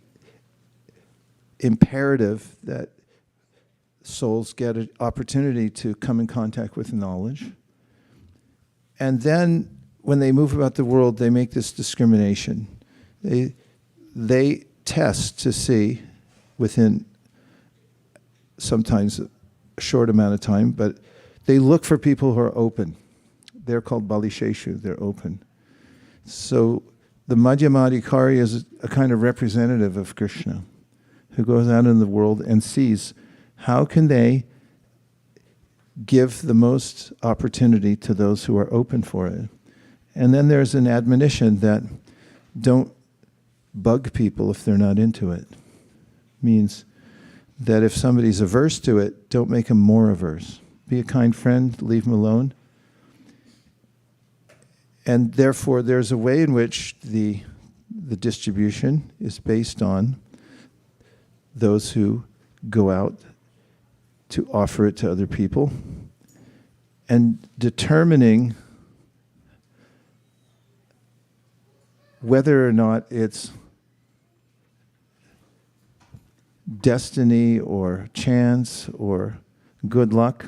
imperative that souls get an opportunity to come in contact with knowledge. And then when they move about the world, they make this discrimination. They test to see within sometimes a short amount of time, but they look for people who are open. They're called balisheshu, they're open. So the Madhyamadhikari is a kind of representative of Krishna who goes out in the world and sees how can they give the most opportunity to those who are open for it. And then there's an admonition that don't bug people if they're not into it. Means that if somebody's averse to it, don't make them more averse. Be a kind friend, leave them alone, And therefore, there's a way in which the distribution is based on those who go out to offer it to other people, and determining whether or not it's destiny or chance or good luck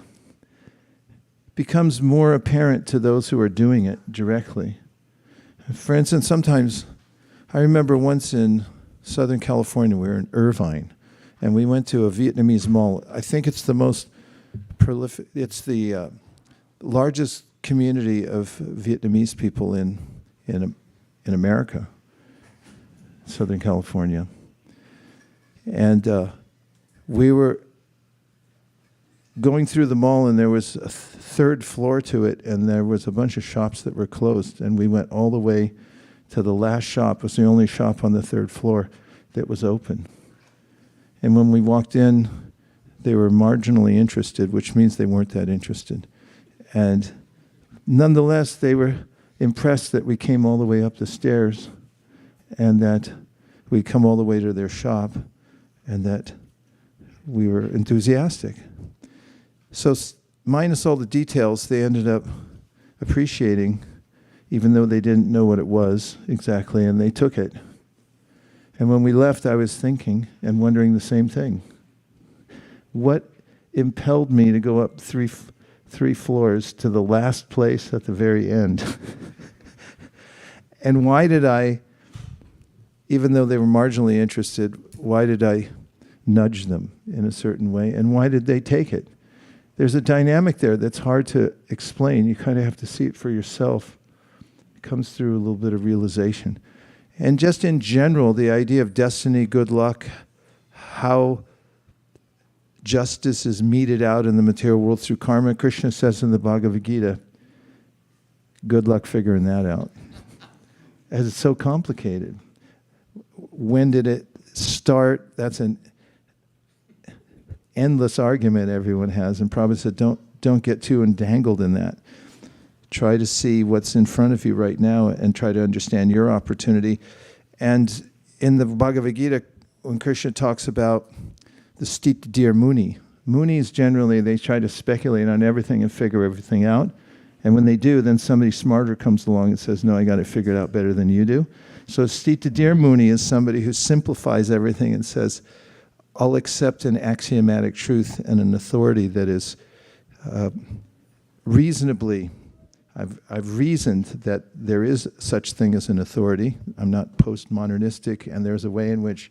becomes more apparent to those who are doing it directly. For instance, sometimes, I remember once in Southern California, we were in Irvine, and we went to a Vietnamese mall. I think it's the most prolific, it's the largest community of Vietnamese people in America, Southern California. And we were going through the mall, and there was a third floor to it, and there was a bunch of shops that were closed, and we went all the way to the last shop. It was the only shop on the third floor that was open. And when we walked in, they were marginally interested, which means they weren't that interested. And nonetheless, they were impressed that we came all the way up the stairs, and that we'd come all the way to their shop, and that we were enthusiastic. So minus all the details, they ended up appreciating, even though they didn't know what it was exactly, and they took it. And when we left, I was thinking and wondering the same thing. What impelled me to go up three floors to the last place at the very end? And why did I, even though they were marginally interested, why did I nudge them in a certain way? And why did they take it? There's a dynamic there that's hard to explain. You kind of have to see it for yourself. It comes through a little bit of realization. And just in general, the idea of destiny, good luck, how justice is meted out in the material world through karma. Krishna says in the Bhagavad Gita, good luck figuring that out. As it's so complicated. When did it start? That's an endless argument everyone has. And Prabhupada said, don't get too entangled in that. Try to see what's in front of you right now and try to understand your opportunity. And in the Bhagavad Gita, when Krishna talks about the Stita Deer Muni, Munis generally, they try to speculate on everything and figure everything out. And when they do, then somebody smarter comes along and says, no, I got it figured out better than you do. So Stita Deer Muni is somebody who simplifies everything and says, I'll accept an axiomatic truth and an authority that is reasonably, I've reasoned that there is such thing as an authority. I'm not postmodernistic, and there's a way in which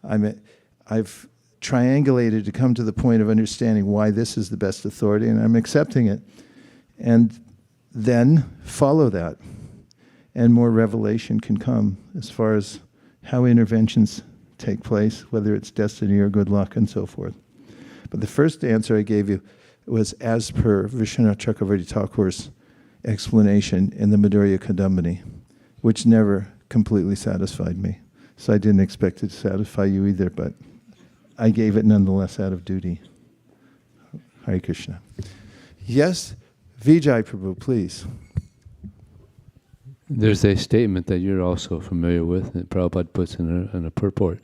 I've triangulated to come to the point of understanding why this is the best authority, and I'm accepting it. And then follow that, and more revelation can come as far as how interventions take place, whether it's destiny or good luck and so forth. But the first answer I gave you was as per Vishwanath Chakravarti Thakur's explanation in the Madhurya Kadambini, which never completely satisfied me. So I didn't expect it to satisfy you either, but I gave it nonetheless out of duty. Hare Krishna. Yes, Vijay Prabhu, please. There's a statement that you're also familiar with, that Prabhupada puts in a purport,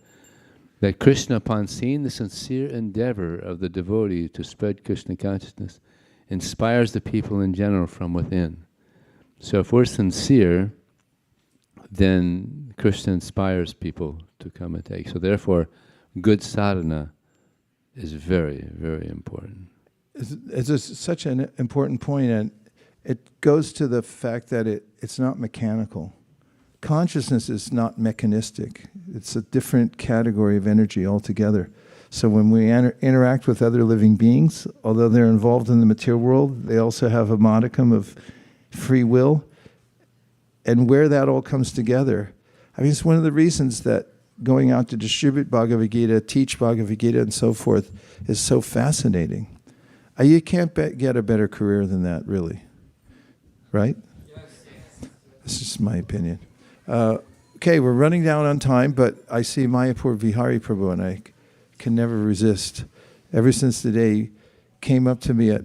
that Krishna, upon seeing the sincere endeavor of the devotee to spread Krishna consciousness, inspires the people in general from within. So if we're sincere, then Krishna inspires people to come and take. So therefore, good sadhana is very, very important. It's such an important point, and it goes to the fact that it's not mechanical. Consciousness is not mechanistic. It's a different category of energy altogether. So when we interact with other living beings, although they're involved in the material world, they also have a modicum of free will. And where that all comes together, I mean, it's one of the reasons that going out to distribute Bhagavad Gita, teach Bhagavad Gita, and so forth is so fascinating. You can't get a better career than that, really. Right? Yes. This is my opinion. Okay, we're running down on time, but I see Mayapur Vihari Prabhu, and I can never resist. Ever since the day he came up to me at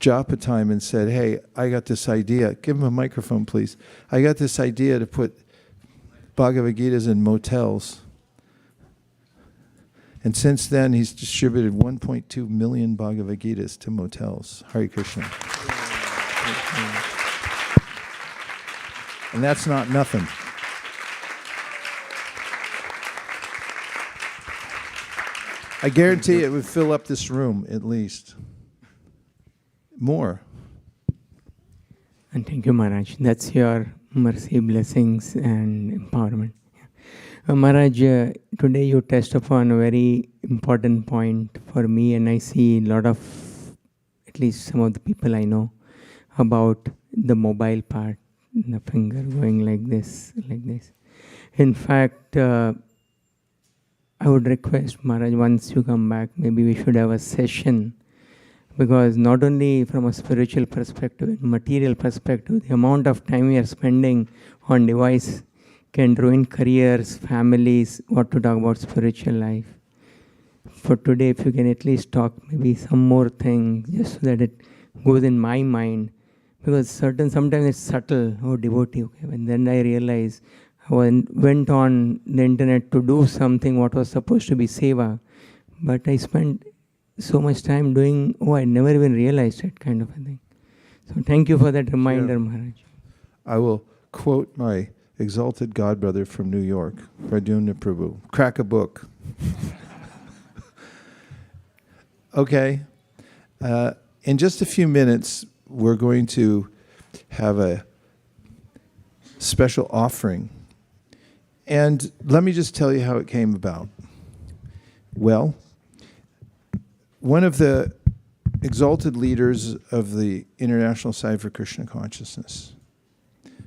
japa time and said, hey, I got this idea. Give him a microphone, please. I got this idea to put Bhagavad Gitas in motels. And since then, he's distributed 1.2 million Bhagavad Gitas to motels. Hare Krishna. And that's not nothing. I guarantee it would fill up this room at least. More. And thank you, Maharaj. That's your mercy, blessings, and empowerment. Maharaj, today you touched upon a very important point for me, and I see a lot of, at least some of the people I know, about the mobile part, the finger going like this, like this. In fact, I would request, Maharaj, once you come back, maybe we should have a session, because not only from a spiritual perspective, material perspective, the amount of time we are spending on device can ruin careers, families, what to talk about spiritual life. For today, if you can at least talk maybe some more things, just so that it goes in my mind, because sometimes it's subtle, oh devotee, okay. And then I realize, I went on the internet to do something what was supposed to be seva, but I spent so much time doing, I never even realized it, kind of a thing. So thank you for that reminder, Maharaj. I will quote my exalted godbrother from New York, Pradyumna Prabhu. Crack a book. Okay. In just a few minutes, we're going to have a special offering. And let me just tell you how it came about. Well, one of the exalted leaders of the International Society for Krishna Consciousness,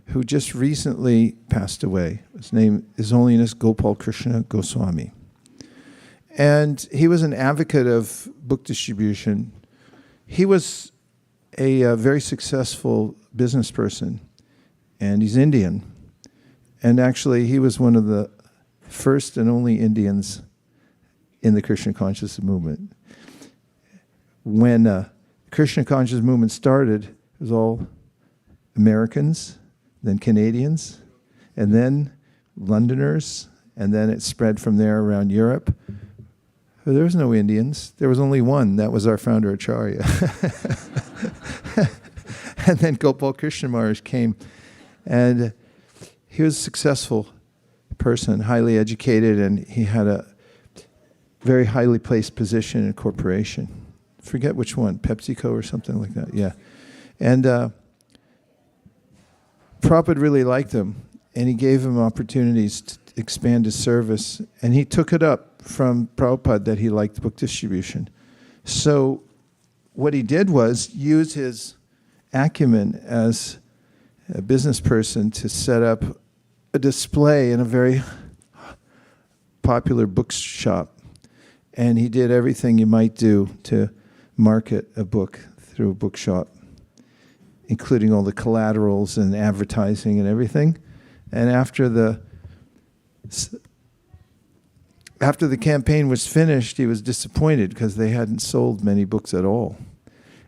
who just recently passed away, his name is Holiness Gopal Krishna Goswami. And he was an advocate of book distribution. He was a very successful business person, and he's Indian. And actually, he was one of the first and only Indians in the Krishna Consciousness movement. When the Krishna Consciousness movement started, it was all Americans, then Canadians, and then Londoners, and then it spread from there around Europe. But there was no Indians. There was only one. That was our founder, Acharya. And then Gopal Krishna Maharaj came, and he was a successful person, highly educated, and he had a very highly placed position in a corporation. Forget which one, PepsiCo or something like that, yeah. And Prabhupada really liked him, and he gave him opportunities to expand his service, and he took it up from Prabhupada that he liked book distribution. So what he did was use his acumen as a business person to set up a display in a very popular bookshop. And he did everything you might do to market a book through a bookshop, including all the collaterals and advertising and everything. And after the campaign was finished, he was disappointed because they hadn't sold many books at all.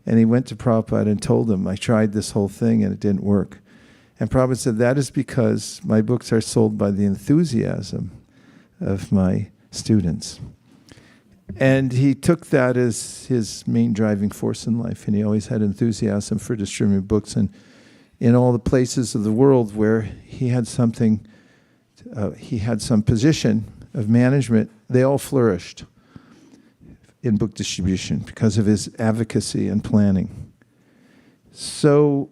And he went to Prabhupada and told him, I tried this whole thing and it didn't work. And Prabhupada said, that is because my books are sold by the enthusiasm of my students. And he took that as his main driving force in life, and he always had enthusiasm for distributing books. And in all the places of the world where he had something, he had some position of management, they all flourished in book distribution because of his advocacy and planning. So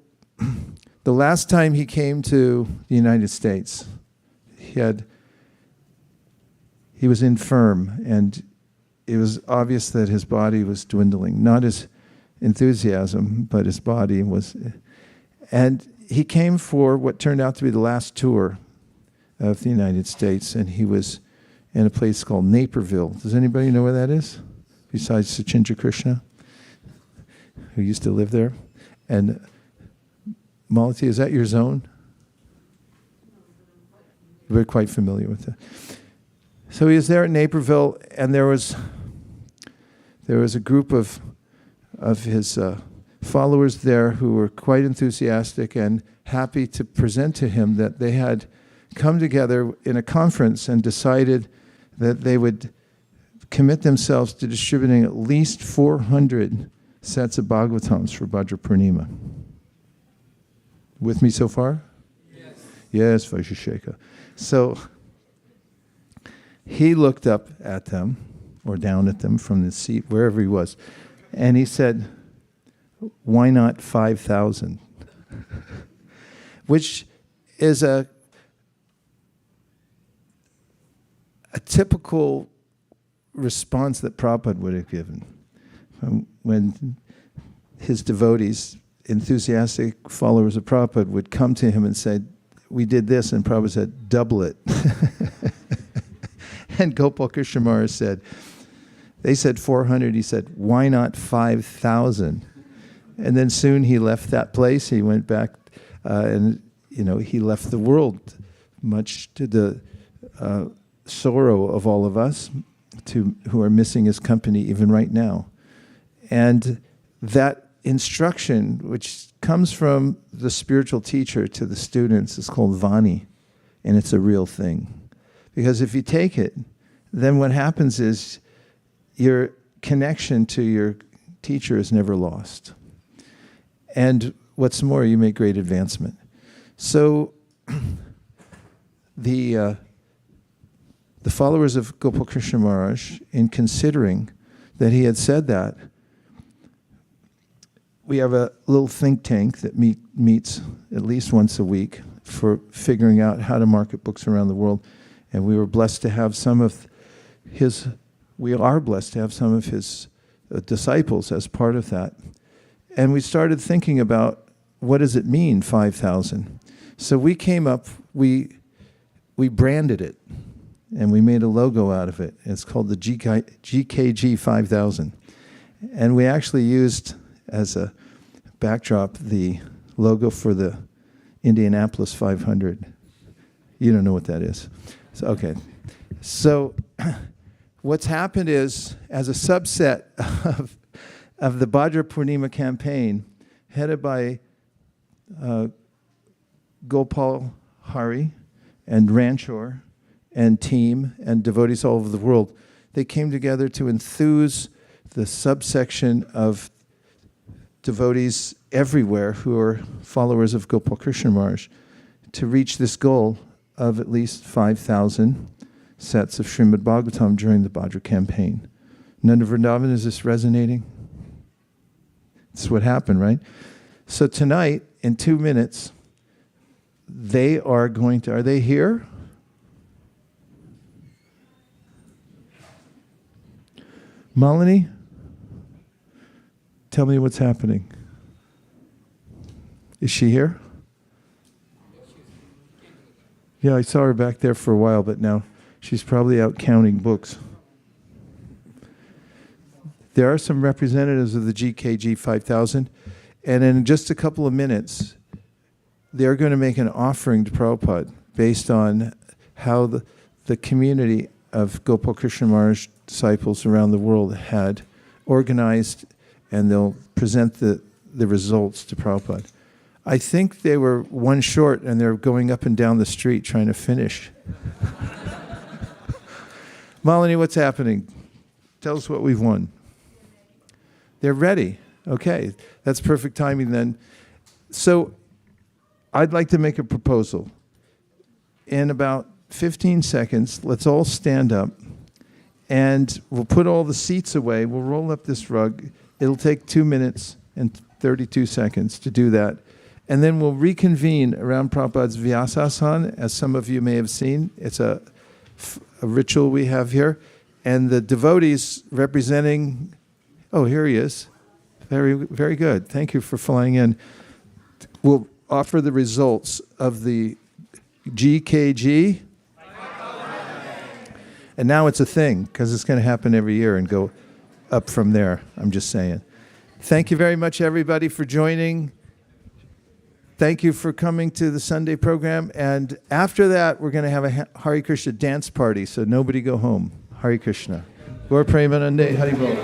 the last time he came to the United States, he was infirm, and it was obvious that his body was dwindling. Not his enthusiasm, but his body was. And he came for what turned out to be the last tour of the United States, and he was in a place called Naperville. Does anybody know where that is? Besides Sachindra Krishna, who used to live there. And Malati, is that your zone? We're quite familiar with that. So he was there at Naperville, and there was a group of his followers there who were quite enthusiastic and happy to present to him that they had come together in a conference and decided that they would commit themselves to distributing at least 400 sets of Bhagavatams for Bhadra Purnima. With me so far? Yes, Vaisesika. So he looked up at them, or down at them from the seat, wherever he was, and he said, why not 5,000? Which is a typical response that Prabhupada would have given when his devotees, enthusiastic followers of Prabhupada, would come to him and say, we did this, and Prabhupada said, double it. And Gopal Krishna Maharaj said, they said 400, he said, why not 5,000? And then soon he left that place, he went back, and he left the world, much to the sorrow of all of us who are missing his company even right now. And that instruction, which comes from the spiritual teacher to the students, is called Vani, and it's a real thing. Because if you take it, then what happens is your connection to your teacher is never lost. And what's more, you make great advancement. So the followers of Gopal Krishna Maharaj, in considering that he had said that, we have a little think tank that meets at least once a week for figuring out how to market books around the world. And we were blessed to have some of his disciples as part of that. And we started thinking about, what does it mean, 5,000? So we came up, we branded it, and we made a logo out of it. It's called the GKG 5000. And we actually used as a backdrop the logo for the Indianapolis 500. You don't know what that is. So, okay. So what's happened is, as a subset of the Bhadra Purnima campaign, headed by Gopal Hari and Ranchor and team and devotees all over the world, they came together to enthuse the subsection of devotees everywhere who are followers of Gopal Krishna Maharaj to reach this goal of at least 5,000 sets of Srimad Bhagavatam during the Bhadra campaign. Nanda Vrindavan, is this resonating? That's what happened, right? So tonight, in 2 minutes, they are going to, are they here? Malini, tell me what's happening. Is she here? Yeah, I saw her back there for a while, but now she's probably out counting books. There are some representatives of the GKG 5000, and in just a couple of minutes, they're going to make an offering to Prabhupada based on how the community of Gopal Krishna Maharaj disciples around the world had organized, and they'll present the results to Prabhupada. I think they were one short, and they're going up and down the street trying to finish. Malini, what's happening? Tell us what we've won. They're ready. Okay, that's perfect timing then. So I'd like to make a proposal. In about 15 seconds, let's all stand up, and we'll put all the seats away. We'll roll up this rug. It'll take 2 minutes and 32 seconds to do that. And then we'll reconvene around Prabhupada's Vyasasana, as some of you may have seen. It's a ritual we have here. And the devotees representing, oh, here he is. Very, very good. Thank you for flying in. We'll offer the results of the GKG. And now it's a thing, because it's going to happen every year and go up from there. I'm just saying. Thank you very much, everybody, for joining. Thank you for coming to the Sunday program. And after that, we're going to have a Hare Krishna dance party, so nobody go home. Hare Krishna. Gaur Premanande Hari Bol.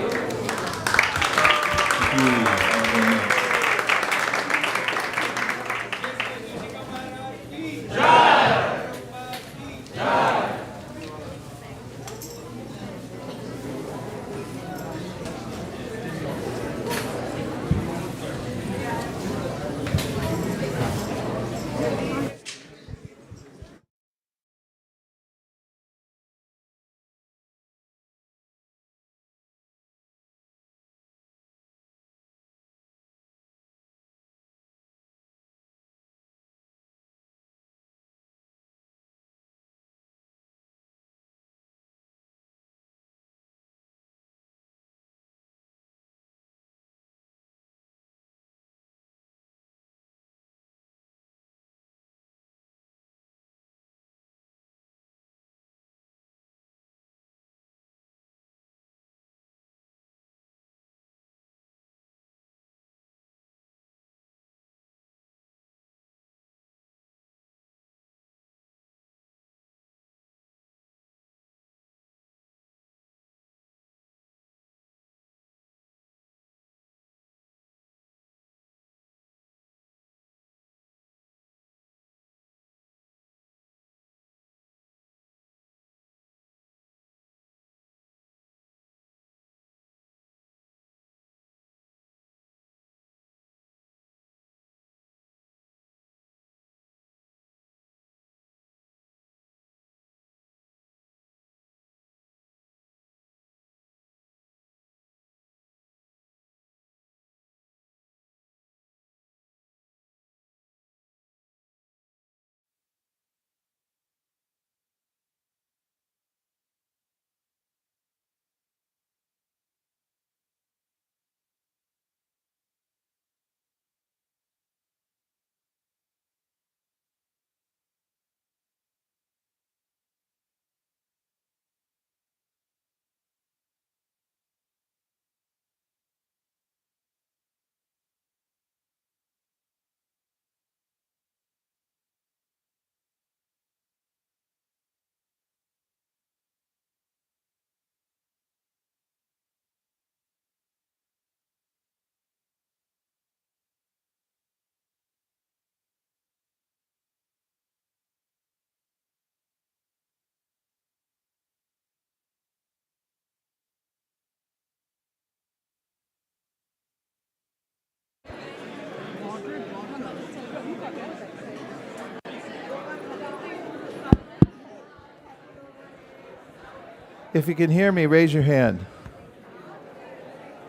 If you can hear me, raise your hand.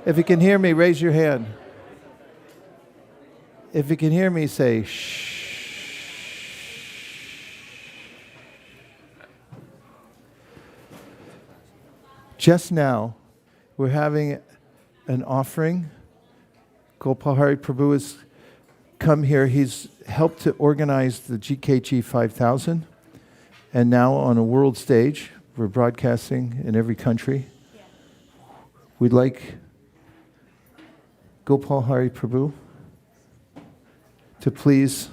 If you can hear me, raise your hand. If you can hear me, say shh. Just now, we're having an offering. Gopal Hari Prabhu has come here. He's helped to organize the GKG 5000. And now on a world stage, we're broadcasting in every country. Yeah. We'd like Gopal Hari Prabhu to please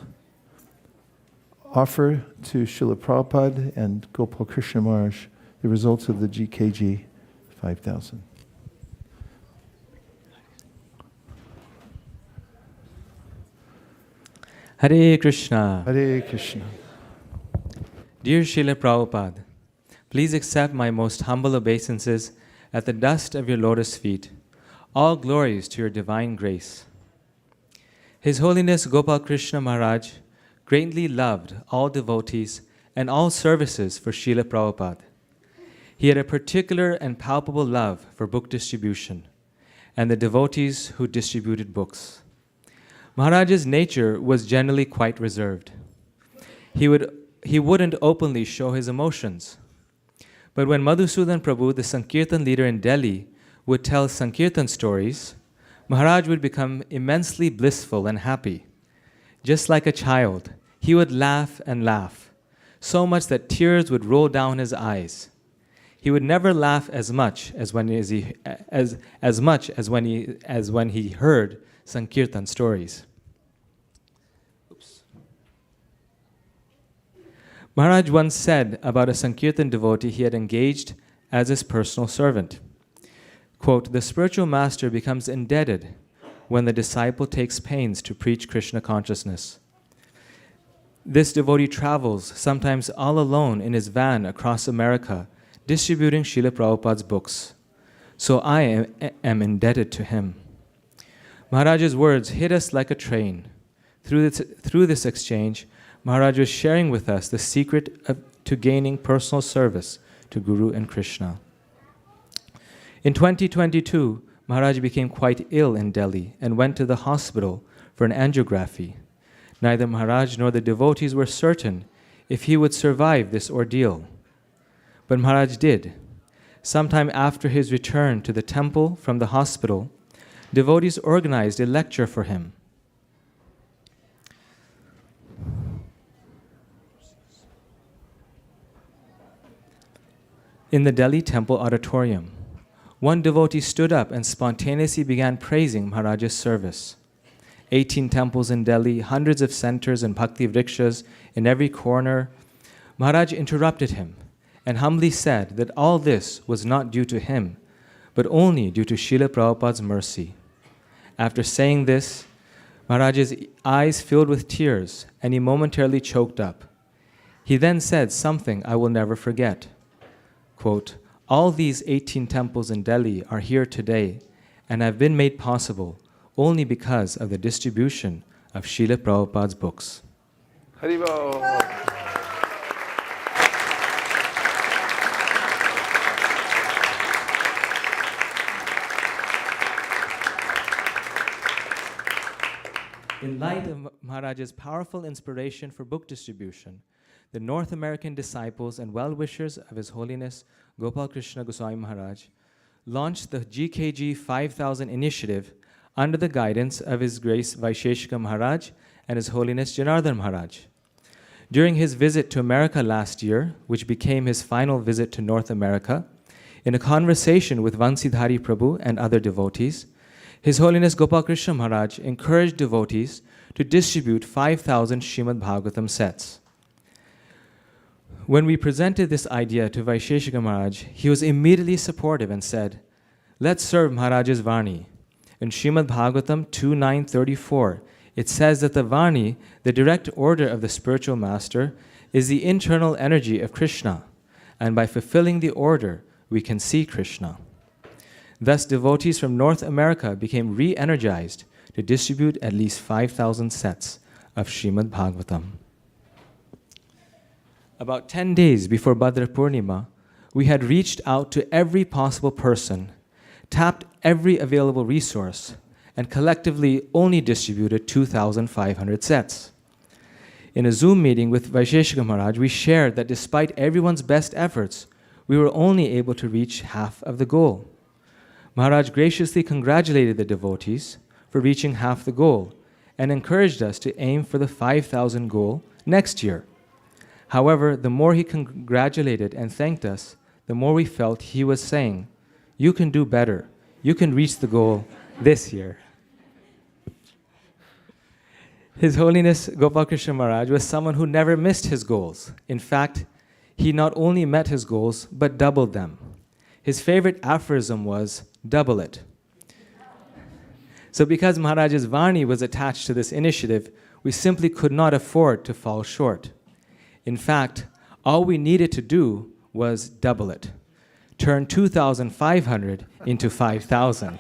offer to Srila Prabhupada and Gopal Krishna Maharaj the results of the GKG 5000. Hare Krishna. Hare Krishna. Dear Srila Prabhupada, please accept my most humble obeisances at the dust of your lotus feet. All glories to your divine grace. His Holiness Gopal Krishna Maharaj greatly loved all devotees and all services for Srila Prabhupada. He had a particular and palpable love for book distribution and the devotees who distributed books. Maharaj's nature was generally quite reserved. He wouldn't openly show his emotions. But when Madhusudan Prabhu, the Sankirtan leader in Delhi, would tell Sankirtan stories, Maharaj would become immensely blissful and happy. Just like a child, he would laugh and laugh, so much that tears would roll down his eyes. He would never laugh as much as when he heard Sankirtan stories. Maharaj once said about a Sankirtan devotee he had engaged as his personal servant, quote, "The spiritual master becomes indebted when the disciple takes pains to preach Krishna consciousness. This devotee travels, sometimes all alone in his van across America, distributing Srila Prabhupada's books. So I am indebted to him." Maharaj's words hit us like a train. Through this exchange, Maharaj was sharing with us the secret to gaining personal service to Guru and Krishna. In 2022, Maharaj became quite ill in Delhi and went to the hospital for an angiography. Neither Maharaj nor the devotees were certain if he would survive this ordeal. But Maharaj did. Sometime after his return to the temple from the hospital, devotees organized a lecture for him. In the Delhi temple auditorium, one devotee stood up and spontaneously began praising Maharaj's service. 18 temples in Delhi, hundreds of centers and bhakti vrikshas in every corner. Maharaj interrupted him and humbly said that all this was not due to him, but only due to Srila Prabhupada's mercy. After saying this, Maharaj's eyes filled with tears and he momentarily choked up. He then said something I will never forget. Quote, "All these 18 temples in Delhi are here today and have been made possible only because of the distribution of Srila Prabhupada's books." Haribol. In light of Maharaj's powerful inspiration for book distribution, the North American disciples and well-wishers of His Holiness Gopal Krishna Goswami Maharaj launched the GKG 5000 initiative under the guidance of His Grace Vaisesika Maharaj and His Holiness Janardhan Maharaj. During his visit to America last year, which became his final visit to North America, in a conversation with Vansidhari Prabhu and other devotees, His Holiness Gopal Krishna Maharaj encouraged devotees to distribute 5,000 Srimad Bhagavatam sets. When we presented this idea to Vaisesika Maharaj, he was immediately supportive and said, "Let's serve Maharaj's Vani." In Srimad Bhagavatam 2.9.34, it says that the Vani, the direct order of the spiritual master, is the internal energy of Krishna, and by fulfilling the order, we can see Krishna. Thus, devotees from North America became re-energized to distribute at least 5,000 sets of Srimad Bhagavatam. About 10 days before Bhadra Purnima, we had reached out to every possible person, tapped every available resource, and collectively only distributed 2,500 sets. In a Zoom meeting with Vaisesika Maharaj, we shared that despite everyone's best efforts, we were only able to reach half of the goal. Maharaj graciously congratulated the devotees for reaching half the goal and encouraged us to aim for the 5,000 goal next year. However, the more he congratulated and thanked us, the more we felt he was saying, "You can do better. You can reach the goal this year." His Holiness Gopal Krishna Maharaj was someone who never missed his goals. In fact, he not only met his goals, but doubled them. His favorite aphorism was, "Double it." So because Maharaj's Vani was attached to this initiative, we simply could not afford to fall short. In fact, all we needed to do was double it. Turn 2,500 into 5,000.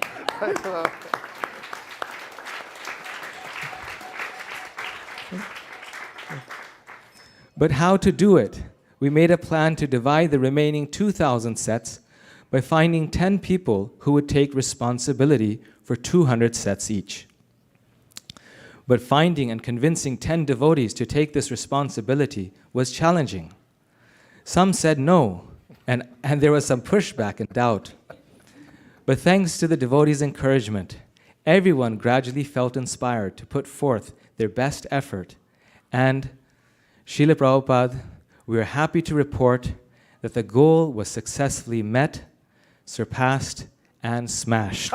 But how to do it? We made a plan to divide the remaining 2,000 sets by finding 10 people who would take responsibility for 200 sets each. But finding and convincing 10 devotees to take this responsibility was challenging. Some said no, and there was some pushback and doubt. But thanks to the devotees' encouragement, everyone gradually felt inspired to put forth their best effort. And Srila Prabhupada, we are happy to report that the goal was successfully met, surpassed, and smashed.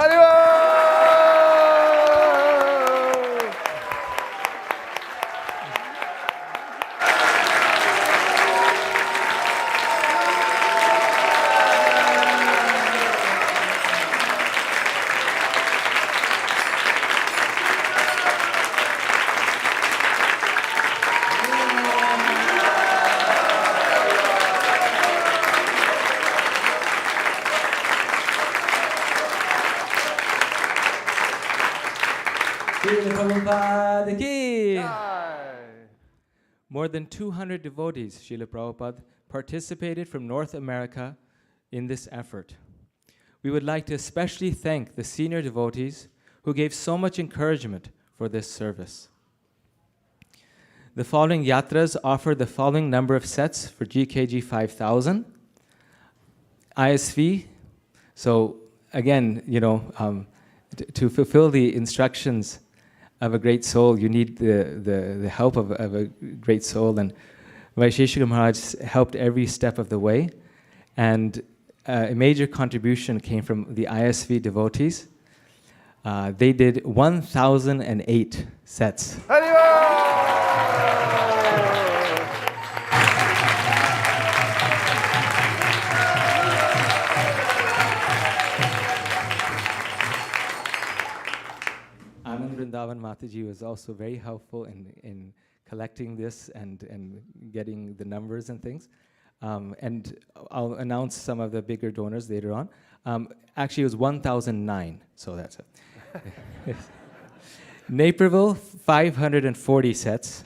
Prabhupada ki! More than 200 devotees, Srila Prabhupada, participated from North America in this effort. We would like to especially thank the senior devotees who gave so much encouragement for this service. The following yatras offer the following number of sets for GKG 5000. ISV, so again, to fulfill the instructions of a great soul, you need the help of a great soul, and Vaisesika Maharaj helped every step of the way, and a major contribution came from the ISV devotees. They did 1,008 sets. Vrindavan Mataji was also very helpful in collecting this and getting the numbers and things. And I'll announce some of the bigger donors later on. Actually, it was 1,009, so that's it. Naperville, 540 sets.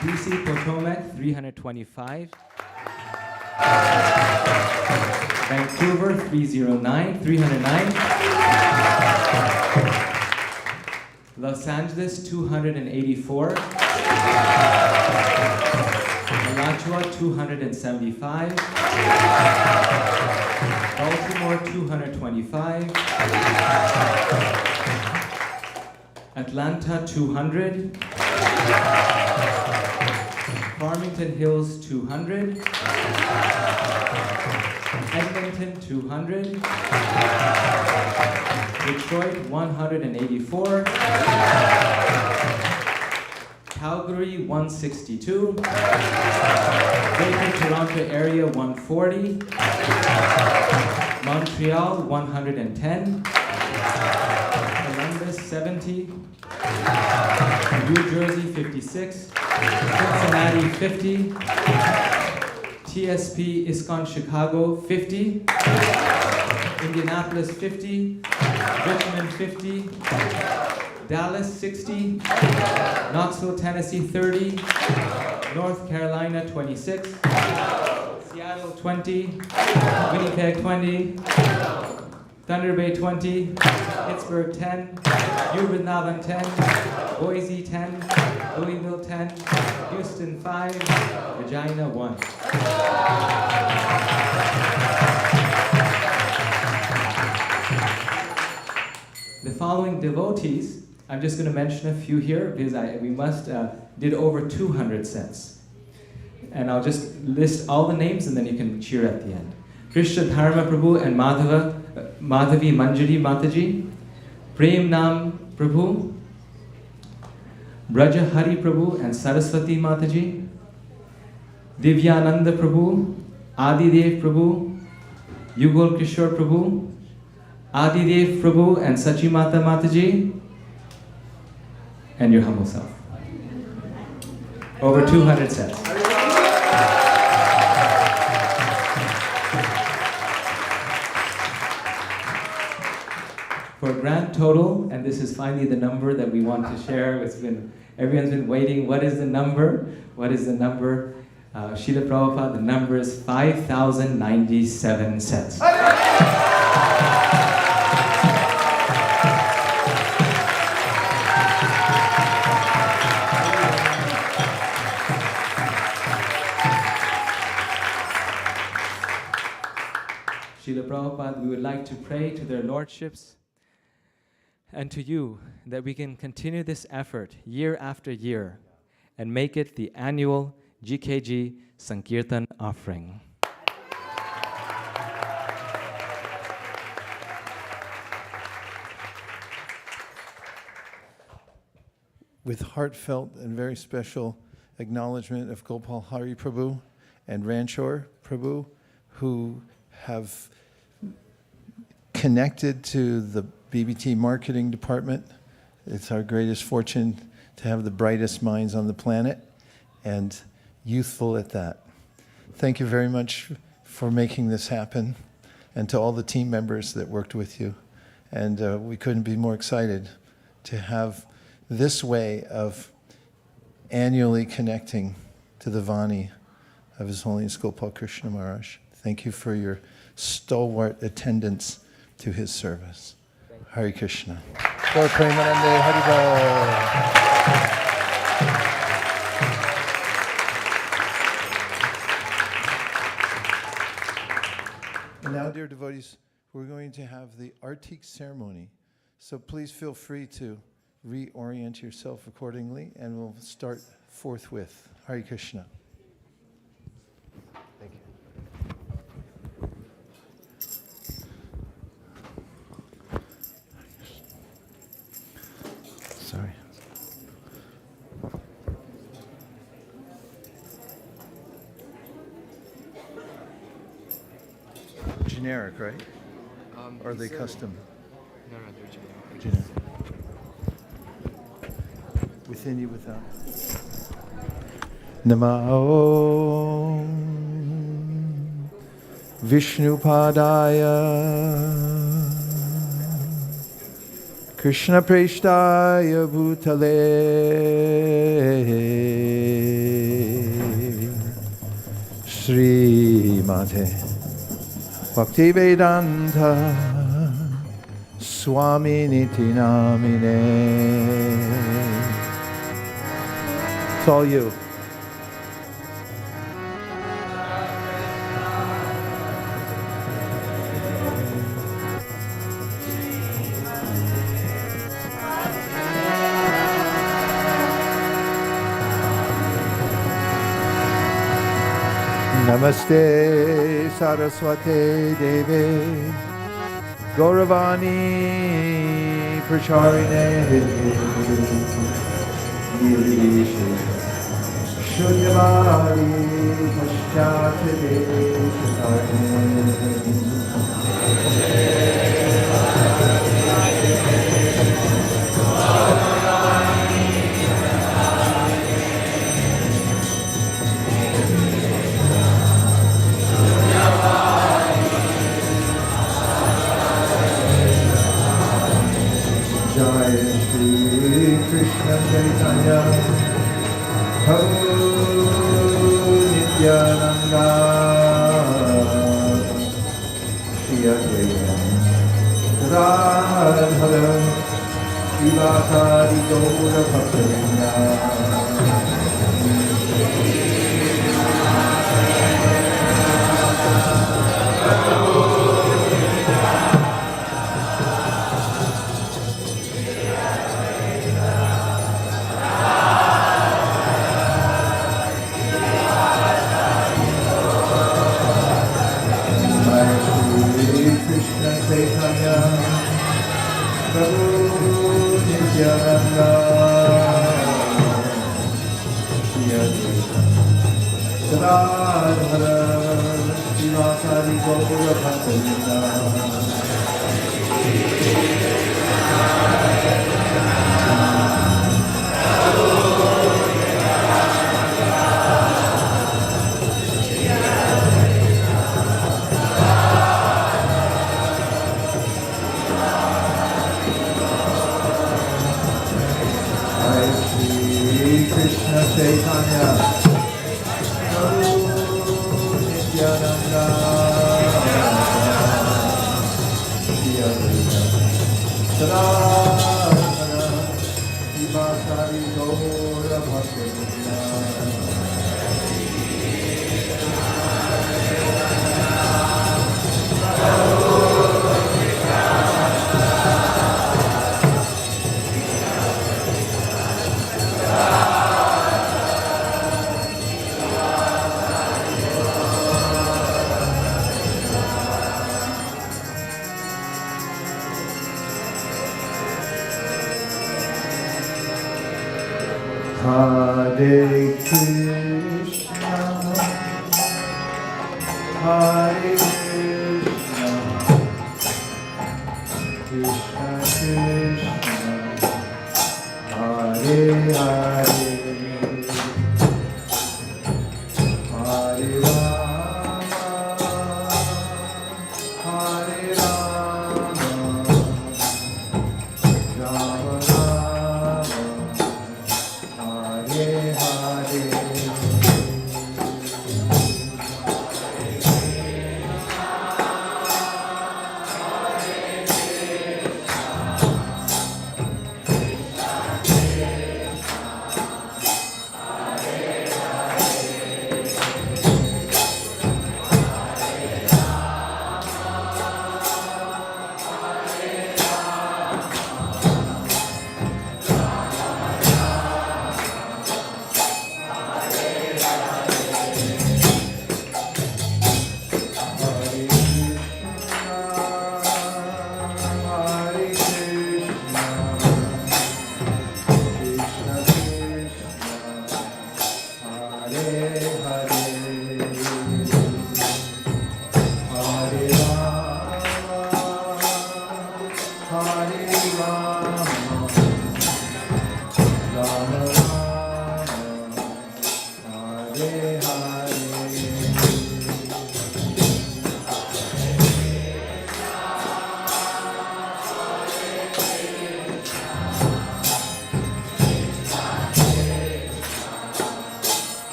DC Potomac, 325. Vancouver, 309. Los Angeles, 284. Alachua, 275. Baltimore, 225. Atlanta, 200. Farmington Hills, 200. Edmonton, 200. Detroit, 184. Calgary, 162. Greater Toronto Area, 140. Montreal, 110. Columbus, 70. New Jersey, 56. Cincinnati, 50. TSP ISKCON Chicago, 50. Indianapolis, 50. Richmond, 50. Dallas, 60. Knoxville, Tennessee, 30. North Carolina 26, Seattle 20, Winnipeg 20, Thunder Bay 20, Pittsburgh 10, New Vrindavan 10, Boise 10, Louisville 10, Houston 5, Regina 1. The following devotees, I'm just going to mention a few here because did over 200 sets. And I'll just list all the names and then you can cheer at the end. Krishna Dharma Prabhu and Madhavi Manjari Mataji, Prem Nam Prabhu, Braja Hari Prabhu and Saraswati Mataji, Divyananda Prabhu, Adidev Prabhu, Yugol Kishore Prabhu, Adidev Prabhu and Sachimata Mataji, and your humble self. Over 200 sets. For a grand total, and this is finally the number that we want to share. Everyone's been waiting. What is the number? What is the number? Srila Prabhupada, the number is 5,097 sets. Srila Prabhupada, we would like to pray to their lordships and to you that we can continue this effort year after year and make it the annual GKG Sankirtan offering. With heartfelt and very special acknowledgement of Gopal Hari Prabhu and Ranchor Prabhu, who have connected to the BBT marketing department. It's our greatest fortune to have the brightest minds on the planet, and youthful at that. Thank you very much for making this happen, and to all the team members that worked with you. And we couldn't be more excited to have this way of annually connecting to the Vani of His Holiness Gopal Krishna Maharaj. Thank you for your stalwart attendance to his service. Hare Krishna. Gaur Premanande Haribol. And now, dear devotees, we're going to have the Arati ceremony. So please feel free to reorient yourself accordingly, and we'll start forthwith. Hare Krishna. Thank you. Sorry. Generic, right? Or are they custom? No, they're generic. Generic. Within you, without. Namo Vishnupadaya Krishna Preshtaya Bhutale Sri Mate Bhaktivedanta Swami Niti Namine. It's all you. Namaste Saraswate Deve Gauravani Pracharine Shunyamari Paschate Jai Shri Krishna Chaitanya Prabhu Shri Advaita Radhara Shivasari Gaura Bhaktivinoda Krishna Chaitanya Prabhu Nityananda Shri Advaita Gadadhara Srivasari Gaura Bhaktivinoda Krishna Chaitanya Prabhu Nityananda Shri Advaita Gadadhara Srivasari Gaura Bhaktivinoda Hare Krishna, Hare Krishna, Krishna Krishna, Hare Hare, Hare Rama, Hare Rama, Rama Rama, Hare Hare.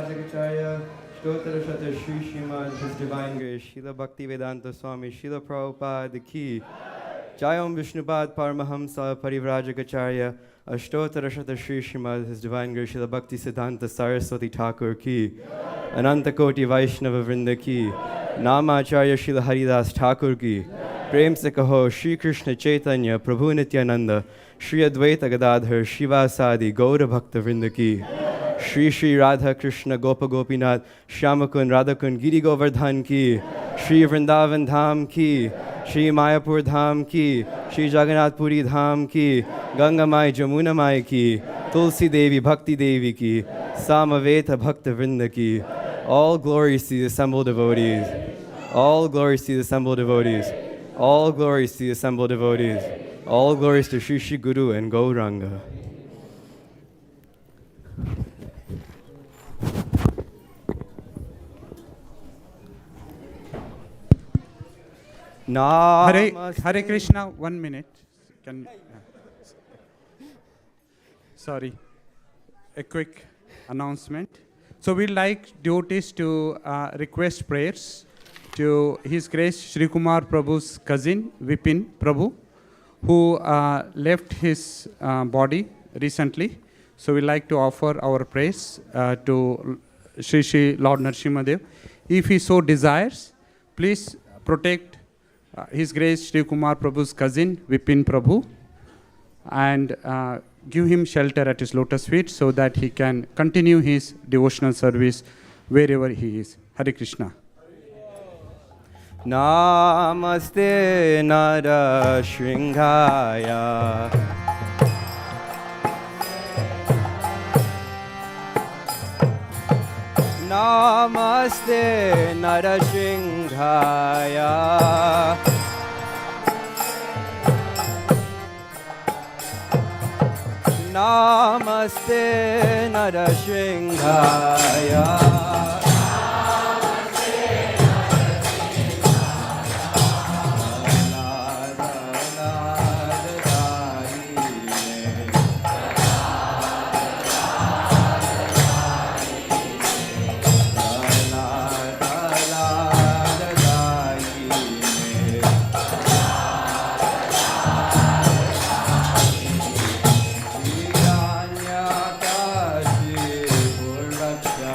Parivrajakacharya, Stotra Shata Shri Srimad, His Divine Grace, Srila Bhaktivedanta Swami, Srila Prabhupada Ki, Jayam Vishnupad Paramahamsa Parivrajakacharya, Ashtottara Shata Shri Srimad, His Divine Grace, Srila Bhakti Siddhanta Saraswati Thakur Ki, Ananta Koti Vaishnava Vrinda Ki, Namacharya Srila Haridas Thakur Ki, Prem Se Kaho, Shri Krishna Chaitanya, Prabhu Nityananda, Shri Advaita Gadadhar, Shiva Sadi, Gaura Bhakta Vrinda Ki, Shri Shri Radha Krishna Gopa Gopinath, Shyamakun Radhakun Giri Govardhan Ki, Shri Vrindavan Dham Ki, Shri Mayapur Dham Ki, Shri Jagannath Puri Dham Ki, Ganga Mai Jamuna Mai Ki, Tulsi Devi Bhakti Devi Ki, Samaveta Bhakta Vrinda Ki. All glories to the assembled devotees. All glories to the assembled devotees. All glories to the assembled devotees. All glories to Shri Shri Guru and Gauranga. Hare Krishna, 1 minute. Sorry, a quick announcement. So we'd like devotees to request prayers to His Grace Shri Kumar Prabhu's cousin, Vipin Prabhu, who left his body recently. So we'd like to offer our prayers to Shri Shri Lord Narasimhadev. If he so desires, please protect His Grace Shri Kumar Prabhu's cousin, Vipin Prabhu, and give him shelter at his lotus feet so that he can continue his devotional service wherever he is. Hare Krishna. Namaste Nara Shringhaya. Namaste Nara Shringhaya. Namaste Nara Shringhaya. Kashi Purvaksha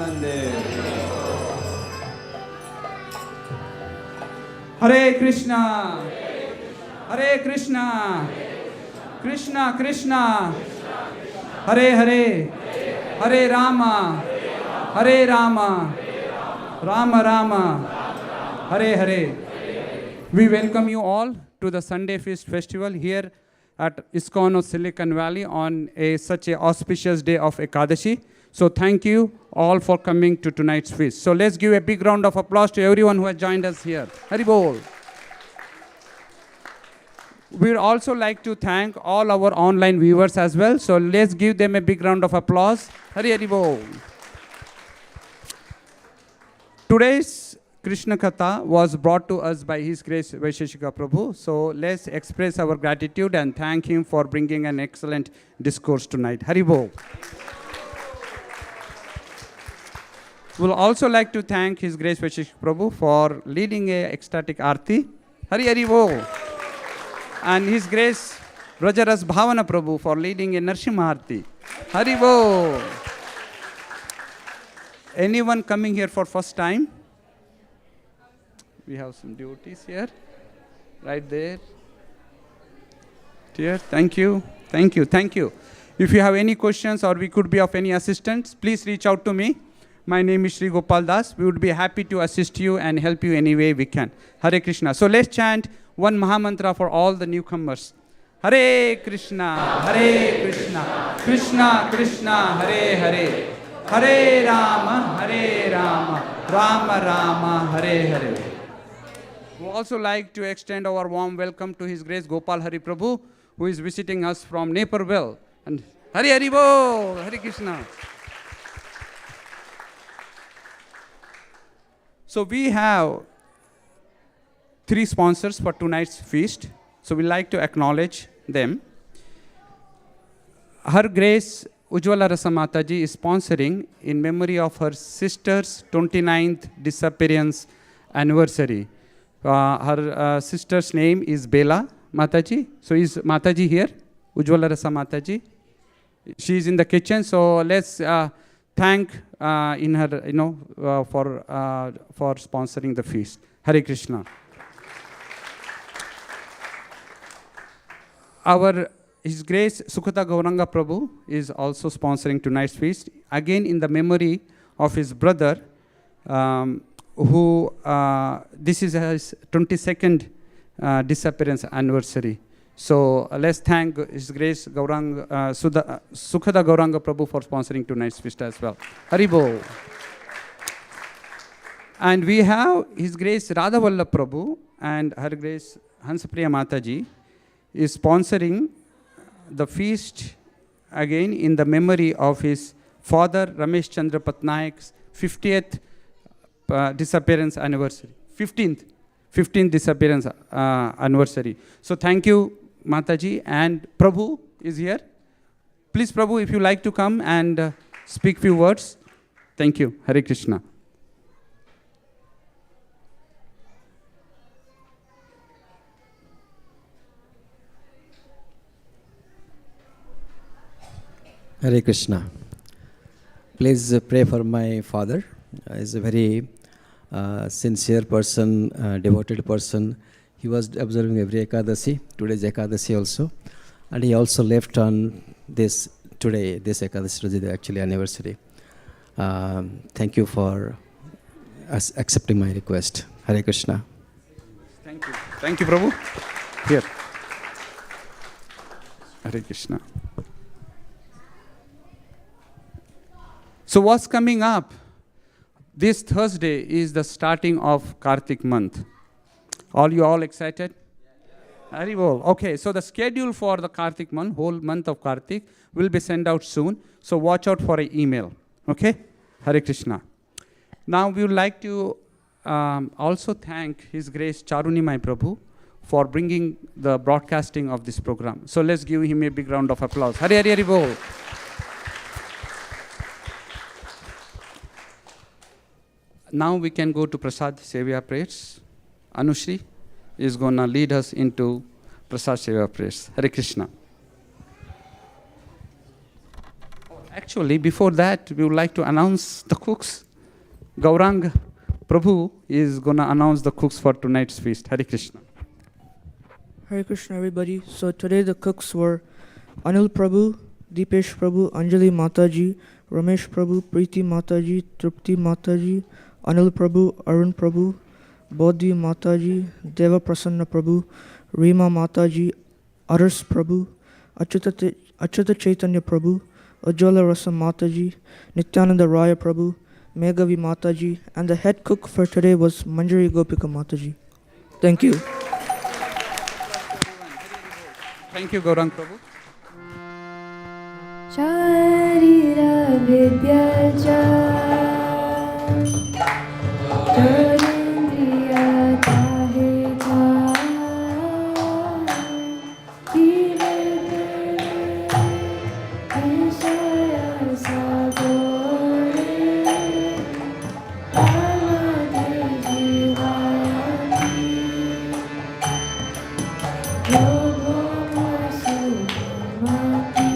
Nande. Hare Krishna. Hare Krishna. Krishna Krishna. Hare Hare. Hare Rama. Hare Rama. Rama Rama. Hare Hare. We welcome you all to the Sunday Feast Festival here at ISKCON of Silicon Valley on such an auspicious day of Ekadashi. So thank you all for coming to tonight's feast. So let's give a big round of applause to everyone who has joined us here. Hari Bol. We'd also like to thank all our online viewers as well. So let's give them a big round of applause. Hari Hari Bol. Today's Krishna Katha was brought to us by His Grace Vaisesika Prabhu. So let's express our gratitude and thank him for bringing an excellent discourse tonight. Hari Bol. We'll also like to thank His Grace Vaisesika Prabhu for leading a ecstatic Arati. Hari Hari Bol. And His Grace Rajaras Bhavana Prabhu for leading a Narsimha Arati. Hari Bol. Anyone coming here for first time? We have some devotees here, right there. Here, thank you, thank you, thank you. If you have any questions or we could be of any assistance, please reach out to me. My name is Sri Gopal Das. We would be happy to assist you and help you any way we can. Hare Krishna. So let's chant one Mahamantra for all the newcomers. Hare Krishna, Hare Krishna, Krishna Krishna, Hare Hare, Hare Rama, Hare Rama, Rama Rama, Hare Hare. We also like to extend our warm welcome to His Grace Gopal Hari Prabhu, who is visiting us from Naperville. And Hari Hari Bol, Hare Krishna. So we have 3 sponsors for tonight's feast. So we like to acknowledge them. Her Grace Ujjwala Rasa Mataji is sponsoring in memory of her sister's 29th disappearance anniversary. Her sister's name is Bela Mataji. So is Mataji here? Ujjwala Rasa Mataji. She is in the kitchen. So let's thank in her, for sponsoring the feast. Hare Krishna. His Grace Sukhata Gauranga Prabhu is also sponsoring tonight's feast. Again in the memory of his brother, who this is his 22nd disappearance anniversary. So let's thank His Grace Sukhada Gauranga Prabhu for sponsoring tonight's feast as well. Hari Bol. And we have His Grace Radha Vallabh Prabhu and Her Grace Hansapriya Mataji is sponsoring the feast again in the memory of his father Ramesh Chandra Patnaik's 50th disappearance anniversary. 15th disappearance anniversary. So thank you, Mataji. And Prabhu is here. Please, Prabhu, if you like to come and speak few words. Thank you. Hare Krishna. Hare Krishna. Please pray for my father. He's a very sincere person, devoted person. He was observing every Ekadashi, today's Ekadashi also. And he also left on this Ekadashi, actually anniversary. Thank you for accepting my request. Hare Krishna. Thank you. Thank you, Prabhu. Here. Hare Krishna. So what's coming up? This Thursday is the starting of Kartik month. You all excited? Hari Bol. Okay, so the schedule for the Kartik month, whole month of Kartik, will be sent out soon. So watch out for an email. Okay? Hare Krishna. Now we would like to also thank His Grace Charunimai Prabhu for bringing the broadcasting of this program. So let's give him a big round of applause. Hari Hari Hari Bol. Now we can go to Prasad Sevya prayers. Anushri is going to lead us into Prasad Sevya prayers. Hare Krishna. Actually, actually, before that, we would like to announce the cooks. Gaurang Prabhu is going to announce the cooks for tonight's feast. Hare Krishna. Hare Krishna, everybody. So today the cooks were Anil Prabhu, Deepesh Prabhu, Anjali Mataji, Ramesh Prabhu, Preeti Mataji, Trupti Mataji, Anil Prabhu, Arun Prabhu, Bodhi Mataji, Deva Prasanna Prabhu, Rima Mataji, Aras Prabhu, Achyuta Chaitanya Prabhu, Ujjwala Rasa Mataji, Nityananda Raya Prabhu, Meghavi Mataji, and the head cook for today was Manjari Gopika Mataji. Thank you. Thank you, Gaurang Prabhu. Charira Vidya Charindriya Tahe Tha Vishaya Sagore Amade Jivayati Yoga Sukhamati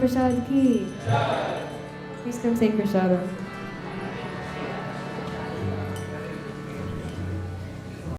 Prasad ki. Please come take prasada.